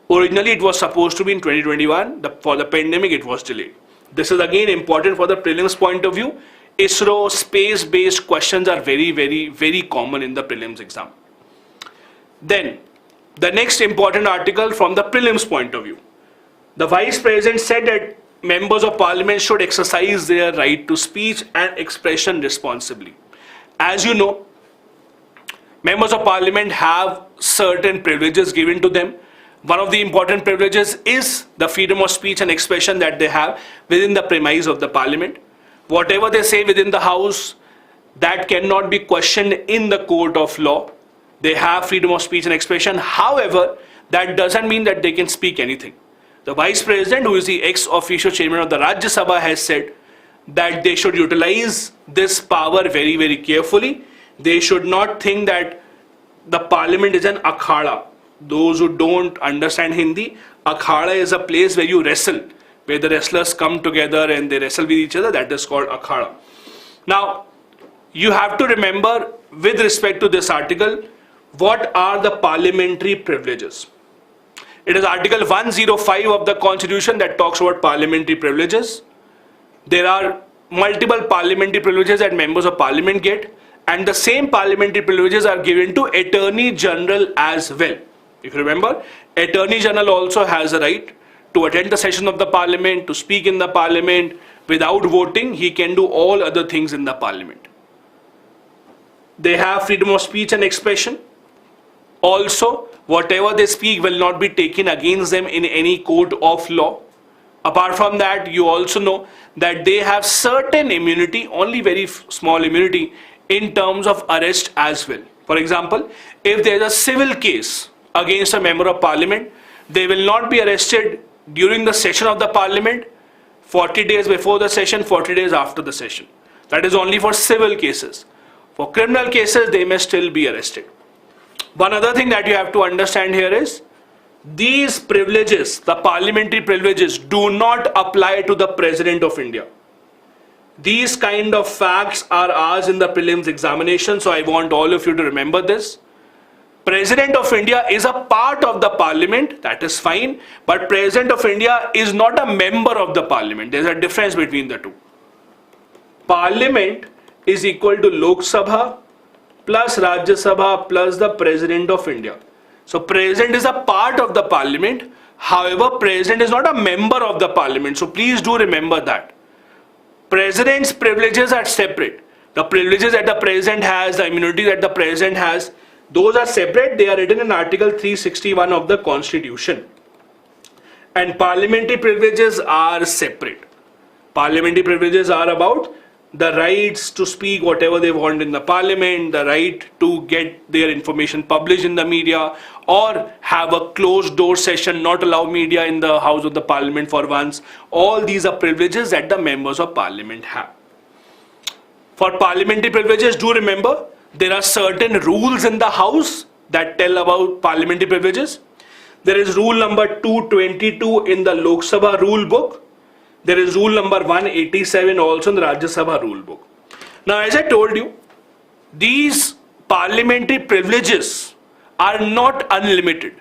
[SPEAKER 1] Originally, it was supposed to be in 2021. For the pandemic, it was delayed. This is again important for the prelims point of view. ISRO space-based questions are very, very, very common in the prelims exam. Then, the next important article from the prelims point of view. The Vice President said that members of Parliament should exercise their right to speech and expression responsibly. As you know, members of Parliament have certain privileges given to them. One of the important privileges is the freedom of speech and expression that they have within the premise of the Parliament. Whatever they say within the House, that cannot be questioned in the court of law. They have freedom of speech and expression. However, that doesn't mean that they can speak anything. The Vice President, who is the ex-officio chairman of the Rajya Sabha, has said that they should utilize this power very, very carefully. They should not think that the Parliament is an akhada. Those who don't understand Hindi, akhada is a place where you wrestle, where the wrestlers come together and they wrestle with each other. That is called akhada. Now, you have to remember, with respect to this article, what are the parliamentary privileges? It is Article 105 of the Constitution that talks about parliamentary privileges. There are multiple parliamentary privileges that members of Parliament get, and the same parliamentary privileges are given to Attorney General as well. If you remember, Attorney General also has a right to attend the session of the Parliament, to speak in the Parliament. Without voting, he can do all other things in the Parliament. They have freedom of speech and expression. Also, whatever they speak will not be taken against them in any court of law. Apart from that, you also know that they have certain immunity, only very small immunity, in terms of arrest as well. For example, if there is a civil case against a member of Parliament, they will not be arrested during the session of the Parliament, 40 days before the session, 40 days after the session. That is only for civil cases. For criminal cases, they may still be arrested. One other thing that you have to understand here is, these privileges, the parliamentary privileges, do not apply to the President of India. These kind of facts are asked in the prelims examination, so I want all of you to remember this. President of India is a part of the Parliament, that is fine, but President of India is not a member of the Parliament. There is a difference between the two. Parliament is equal to Lok Sabha plus Rajya Sabha plus the President of India. So President is a part of the Parliament. However, President is not a member of the Parliament. So please do remember that. President's privileges are separate. The privileges that the President has, the immunity that the President has, those are separate. They are written in Article 361 of the Constitution. And parliamentary privileges are separate. Parliamentary privileges are about the rights to speak whatever they want in the Parliament, the right to get their information published in the media, or have a closed door session, not allow media in the House of the Parliament for once. All these are privileges that the members of Parliament have. For parliamentary privileges, do remember, there are certain rules in the House that tell about parliamentary privileges. There is rule number 222 in the Lok Sabha rule book. There is rule number 187 also in the Rajya Sabha rule book. Now, as I told you, these parliamentary privileges are not unlimited.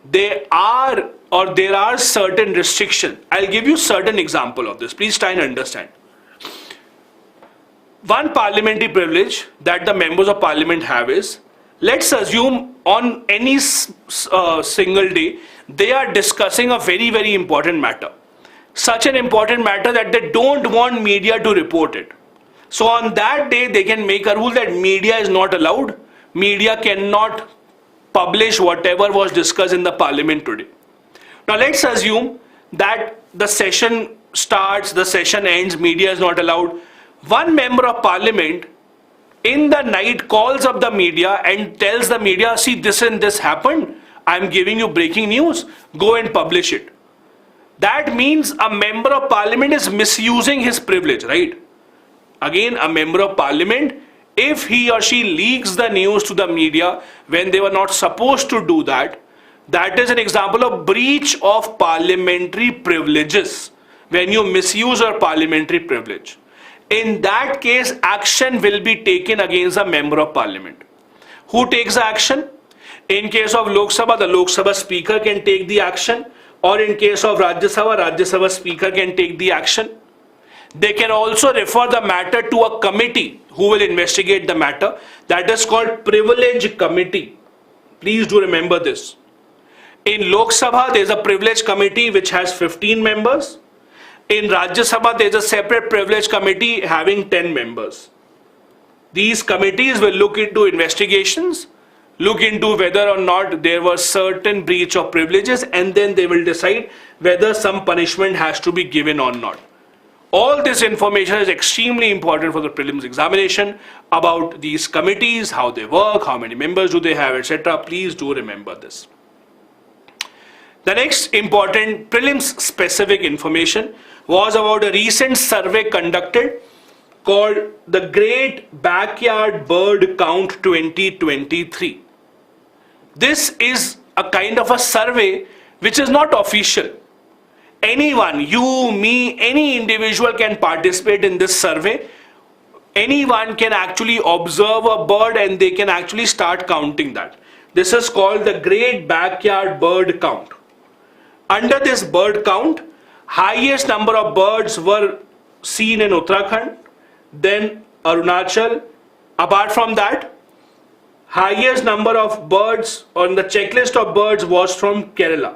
[SPEAKER 1] They are, or there are certain restrictions. I'll give you certain example of this. Please try and understand. One parliamentary privilege that the members of Parliament have is, let's assume on any single day, they are discussing a very, very important matter. Such an important matter that they don't want media to report it. So on that day, they can make a rule that media is not allowed. Media cannot publish whatever was discussed in the parliament today. Now let's assume that the session starts, the session ends, media is not allowed. One member of parliament in the night calls up the media and tells the media, see, this and this happened, I'm giving you breaking news, go and publish it. That means a member of parliament is misusing his privilege, right? Again, a member of parliament, if he or she leaks the news to the media when they were not supposed to do that, that is an example of breach of parliamentary privileges, when you misuse your parliamentary privilege. In that case, action will be taken against a member of parliament. Who takes the action? In case of Lok Sabha, the Lok Sabha speaker can take the action, or in case of Rajya Sabha speaker can take the action. They can also refer the matter to a committee who will investigate the matter. That is called privilege committee. Please do remember this. In Lok Sabha, there is a privilege committee which has 15 members. In Rajya Sabha, there is a separate privilege committee having 10 members. These committees will look into investigations, look into whether or not there was certain breach of privileges, and then they will decide whether some punishment has to be given or not. All this information is extremely important for the prelims examination about these committees, how they work, how many members do they have, etc. Please do remember this. The next important prelims specific information was about a recent survey conducted called the Great Backyard Bird Count 2023. This is a kind of a survey which is not official. Anyone, you, me, any individual can participate in this survey. Anyone can actually observe a bird and they can actually start counting that. This is called the Great Backyard Bird Count. Under this bird count, highest number of birds were seen in Uttarakhand, then Arunachal. Apart from that, highest number of birds on the checklist of birds was from Kerala.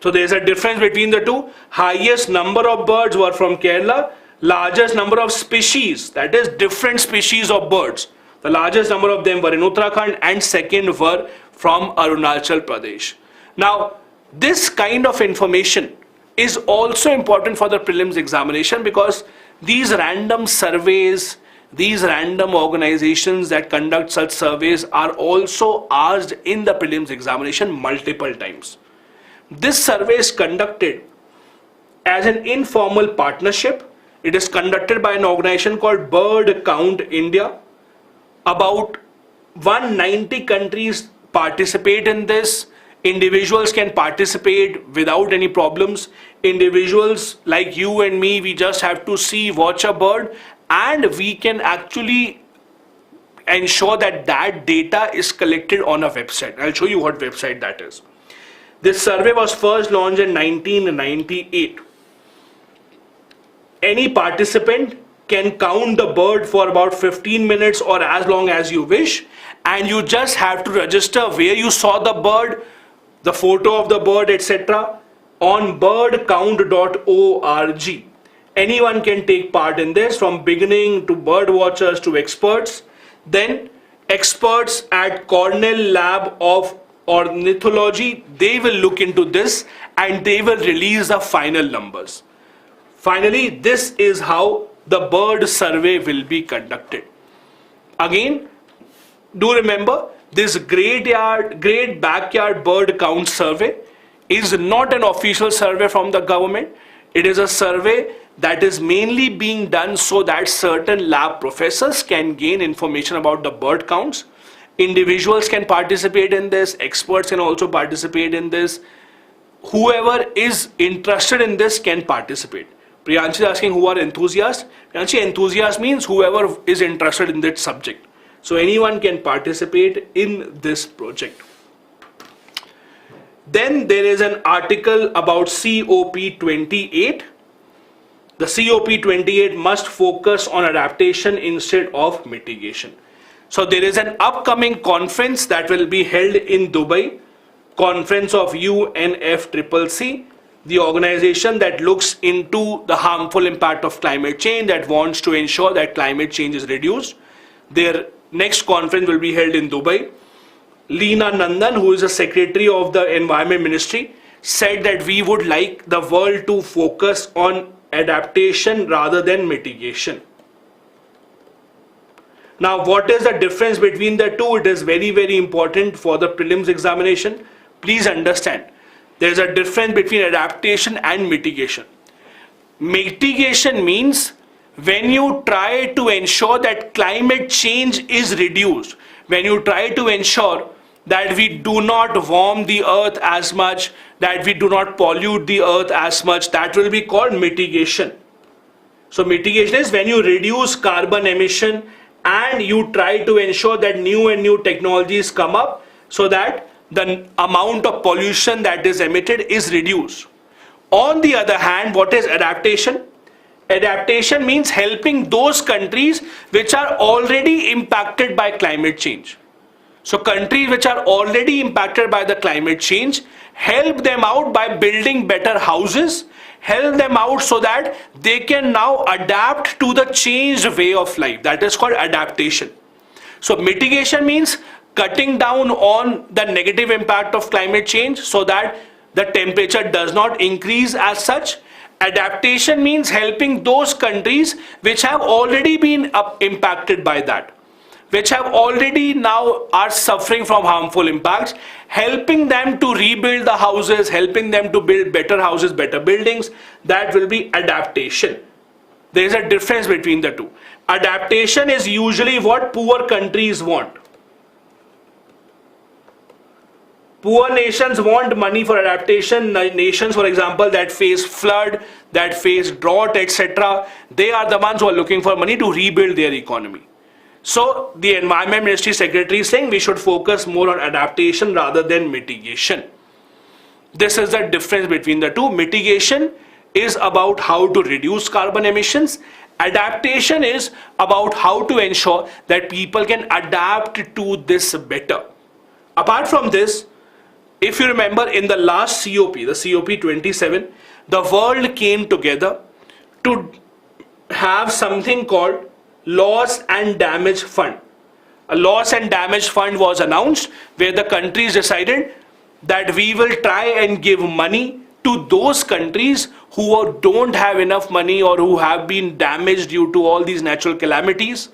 [SPEAKER 1] So there is a difference between the two. Highest number of birds were from Kerala, largest number of species, that is different species of birds. The largest number of them were in Uttarakhand and second were from Arunachal Pradesh. Now, this kind of information is also important for the prelims examination because these random surveys, these random organizations that conduct such surveys are also asked in the prelims examination multiple times. This survey is conducted as an informal partnership. It is conducted by an organization called Bird Count India. About 190 countries participate in this. Individuals can participate without any problems. Individuals like you and me, we just have to see, watch a bird, and we can actually ensure that that data is collected on a website. I'll show you what website that is. This survey was first launched in 1998. Any participant can count the bird for about 15 minutes or as long as you wish, and you just have to register where you saw the bird, the photo of the bird, etc. on birdcount.org. Anyone can take part in this, from beginning to bird watchers to experts. Then experts at Cornell Lab of Ornithology, they will look into this and they will release the final numbers. Finally, this is how the bird survey will be conducted. Again, do remember, this Great Backyard Bird Count survey is not an official survey from the government. It is a survey that is mainly being done so that certain lab professors can gain information about the bird counts. Individuals can participate in this, experts can also participate in this. Whoever is interested in this can participate. Priyanshi is asking who are enthusiasts. Priyanshi, enthusiast means whoever is interested in that subject. So anyone can participate in this project. Then there is an article about COP28. The COP28 must focus on adaptation instead of mitigation. So there is an upcoming conference that will be held in Dubai, conference of UNFCCC, the organization that looks into the harmful impact of climate change, that wants to ensure that climate change is reduced. Their next conference will be held in Dubai. Leena Nandan, who is the Secretary of the Environment Ministry, said that we would like the world to focus on adaptation rather than mitigation. Now, what is the difference between the two? It is very, very important for the prelims examination. Please understand, there is a difference between adaptation and mitigation. Mitigation means when you try to ensure that climate change is reduced, when you try to ensure that we do not warm the earth as much, that we do not pollute the earth as much, that will be called mitigation. So mitigation is when you reduce carbon emission and you try to ensure that new and new technologies come up so that the amount of pollution that is emitted is reduced. On the other hand, what is adaptation? Adaptation means helping those countries which are already impacted by climate change. So countries which are already impacted by the climate change, help them out by building better houses, help them out so that they can now adapt to the changed way of life. That is called adaptation. So mitigation means cutting down on the negative impact of climate change so that the temperature does not increase as such. Adaptation means helping those countries which have already been impacted by that, which have already now are suffering from harmful impacts, helping them to rebuild the houses, helping them to build better houses, better buildings. That will be adaptation. There is a difference between the two. Adaptation is usually what poor countries want. Poor nations want money for adaptation. Nations, for example, that face flood, that face drought, etc., they are the ones who are looking for money to rebuild their economy. So the Environment Ministry Secretary is saying we should focus more on adaptation rather than mitigation. This is the difference between the two. Mitigation is about how to reduce carbon emissions. Adaptation is about how to ensure that people can adapt to this better. Apart from this, if you remember in the last COP, the COP 27, the world came together to have something called Loss and Damage Fund. A loss and damage fund was announced where the countries decided that we will try and give money to those countries who don't have enough money or who have been damaged due to all these natural calamities.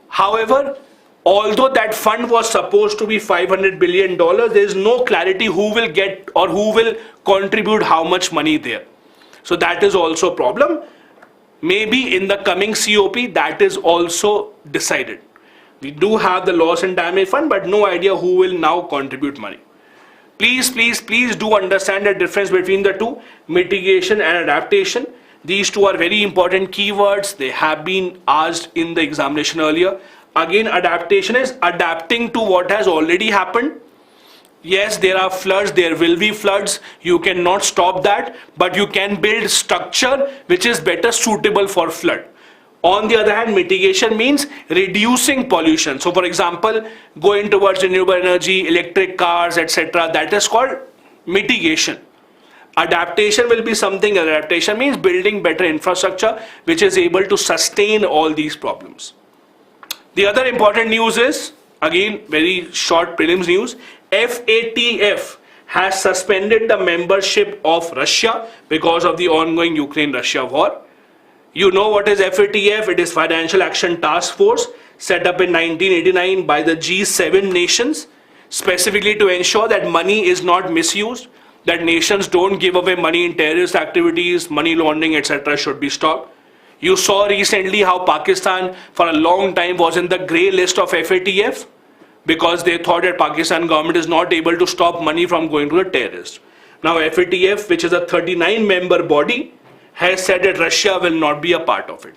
[SPEAKER 1] However, although that fund was supposed to be $500 billion, there is no clarity who will get or who will contribute how much money there. So that is also a problem. Maybe in the coming COP that is also decided. We do have the loss and damage fund, but no idea who will now contribute money. Please do understand the difference between the two, mitigation and adaptation. These two are very important keywords. They have been asked in the examination earlier. Again, adaptation is adapting to what has already happened. Yes, there are floods, there will be floods. You cannot stop that, but you can build structure which is better suitable for flood. On the other hand, mitigation means reducing pollution. So for example, going towards renewable energy, electric cars, etc. That is called mitigation. Adaptation will be something, adaptation means building better infrastructure which is able to sustain all these problems. The other important news is, again, very short prelims news. FATF has suspended the membership of Russia because of the ongoing Ukraine-Russia war. You know what is FATF? It is Financial Action Task Force set up in 1989 by the G7 nations, specifically to ensure that money is not misused, that nations don't give away money in terrorist activities, money laundering, etc. should be stopped. You saw recently how Pakistan for a long time was in the grey list of FATF because they thought that Pakistan government is not able to stop money from going to the terrorists. Now FATF, which is a 39-member body, has said that Russia will not be a part of it.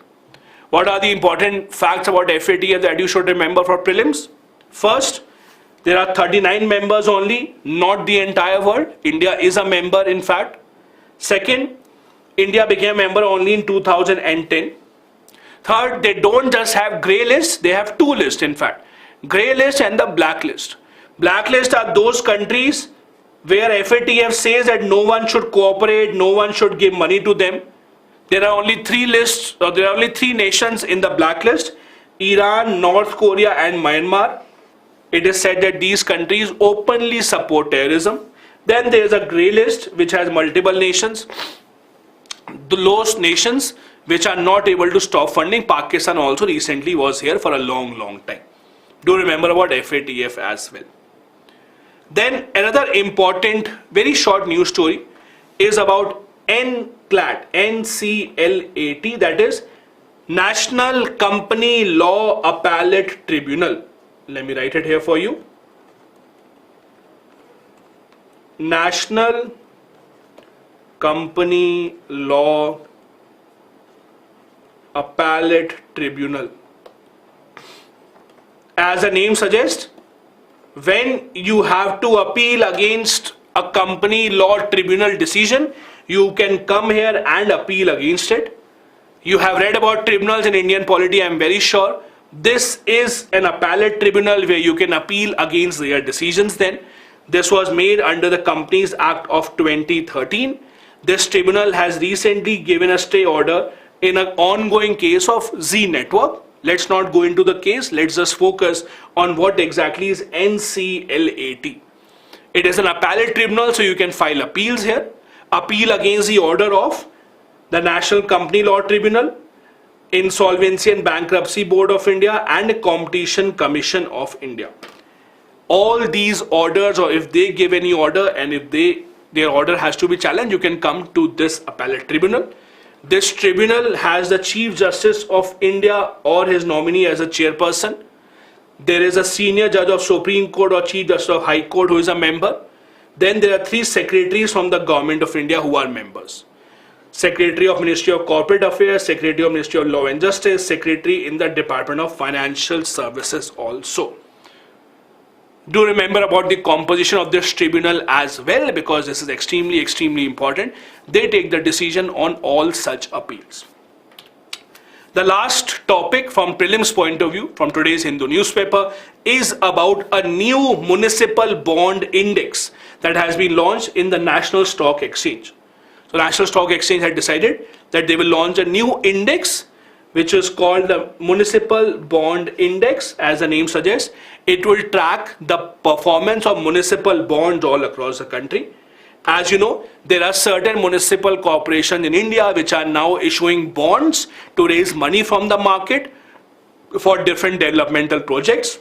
[SPEAKER 1] What are the important facts about FATF that you should remember for prelims? First, there are 39 members only, not the entire world. India is a member in fact. Second, India became a member only in 2010. Third, they don't just have grey lists, they have two lists in fact. Grey list and the black list. Blacklist are those countries where FATF says that no one should cooperate, no one should give money to them. There are only three lists, or there are only three nations in the blacklist. Iran, North Korea and Myanmar. It is said that these countries openly support terrorism. Then there is a grey list which has multiple nations. Those nations which are not able to stop funding. Pakistan also recently was here for a long time. Do remember about FATF as well. Then another important, very short news story is about NCLAT, NCLAT, that is National Company Law Appellate Tribunal. Let me write it here for you. National Company Law Appellate Tribunal. As the name suggests, when you have to appeal against a company law tribunal decision, you can come here and appeal against it. You have read about tribunals in Indian polity, I am very sure. This is an appellate tribunal where you can appeal against their decisions then. This was made under the Companies Act of 2013. This tribunal has recently given a stay order in an ongoing case of Z Network. Let's not go into the case. Let's just focus on what exactly is NCLAT. It is an appellate tribunal, so you can file appeals here. Appeal against the order of the National Company Law Tribunal, Insolvency and Bankruptcy Board of India and Competition Commission of India. All these orders, or if they give any order and if their order has to be challenged, you can come to this appellate tribunal. This tribunal has the Chief Justice of India or his nominee as a chairperson. There is a senior judge of Supreme Court or Chief Justice of High Court who is a member. Then there are 3 secretaries from the Government of India who are members. Secretary of Ministry of Corporate Affairs, Secretary of Ministry of Law and Justice, Secretary in the Department of Financial Services also. Do remember about the composition of this tribunal as well, because this is extremely important. They take the decision on all such appeals. The last topic from prelims point of view from today's Hindu newspaper is about a new municipal bond index that has been launched in the National Stock Exchange. So National Stock Exchange had decided that they will launch a new index which is called the Municipal Bond Index. As the name suggests, it will track the performance of municipal bonds all across the country. As you know, there are certain municipal corporations in India which are now issuing bonds to raise money from the market for different developmental projects.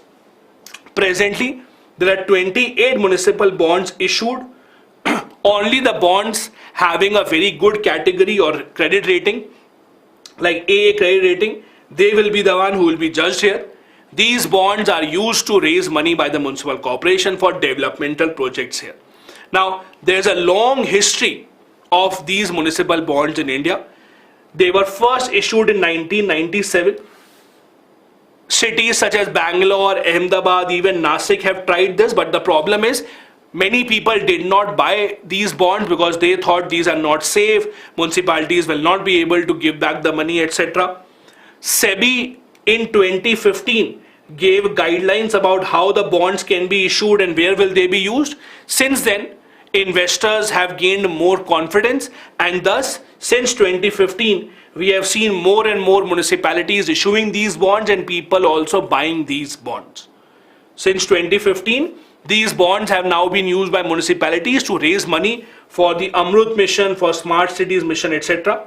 [SPEAKER 1] Presently, there are 28 municipal bonds issued. Only the bonds having a very good category or credit rating, like AA credit rating, they will be the one who will be judged here. These bonds are used to raise money by the municipal corporation for developmental projects here. Now, there is a long history of these municipal bonds in India. They were first issued in 1997. Cities such as Bangalore, Ahmedabad, even Nasik have tried this, but the problem is many people did not buy these bonds because they thought these are not safe, municipalities will not be able to give back the money, etc. SEBI in 2015 gave guidelines about how the bonds can be issued and where will they be used. Since then, investors have gained more confidence, and thus since 2015 we have seen more and more municipalities issuing these bonds and people also buying these bonds. Since 2015, these bonds have now been used by municipalities to raise money for the Amrut mission, for Smart Cities mission, etc.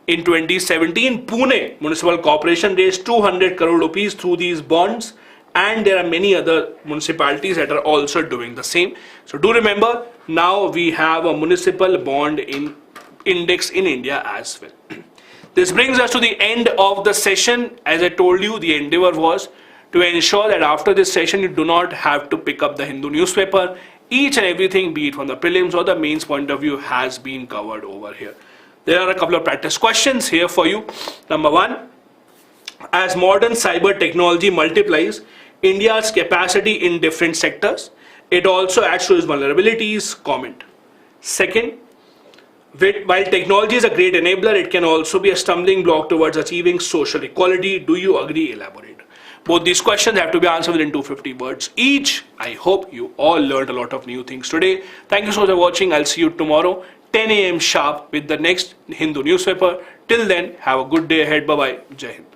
[SPEAKER 1] In 2017, Pune Municipal Corporation raised 200 crore rupees through these bonds, and there are many other municipalities that are also doing the same. So do remember, now we have a municipal bond index in India as well. This brings us to the end of the session. As I told you, the endeavor was to ensure that after this session you do not have to pick up the Hindu newspaper. Each and everything, be it from the prelims or the mains point of view, has been covered over here. There are a couple of practice questions here for you. Number 1, as modern cyber technology multiplies India's capacity in different sectors, it also adds to its vulnerabilities. Comment. Second, while technology is a great enabler, it can also be a stumbling block towards achieving social equality. Do you agree? Elaborate. Both these questions have to be answered within 250 words each. I hope you all learned a lot of new things today. Thank you so much for watching. I'll see you tomorrow 10 a.m. sharp with the next Hindu newspaper. Till then, have a good day ahead. Bye-bye. Jai Hind.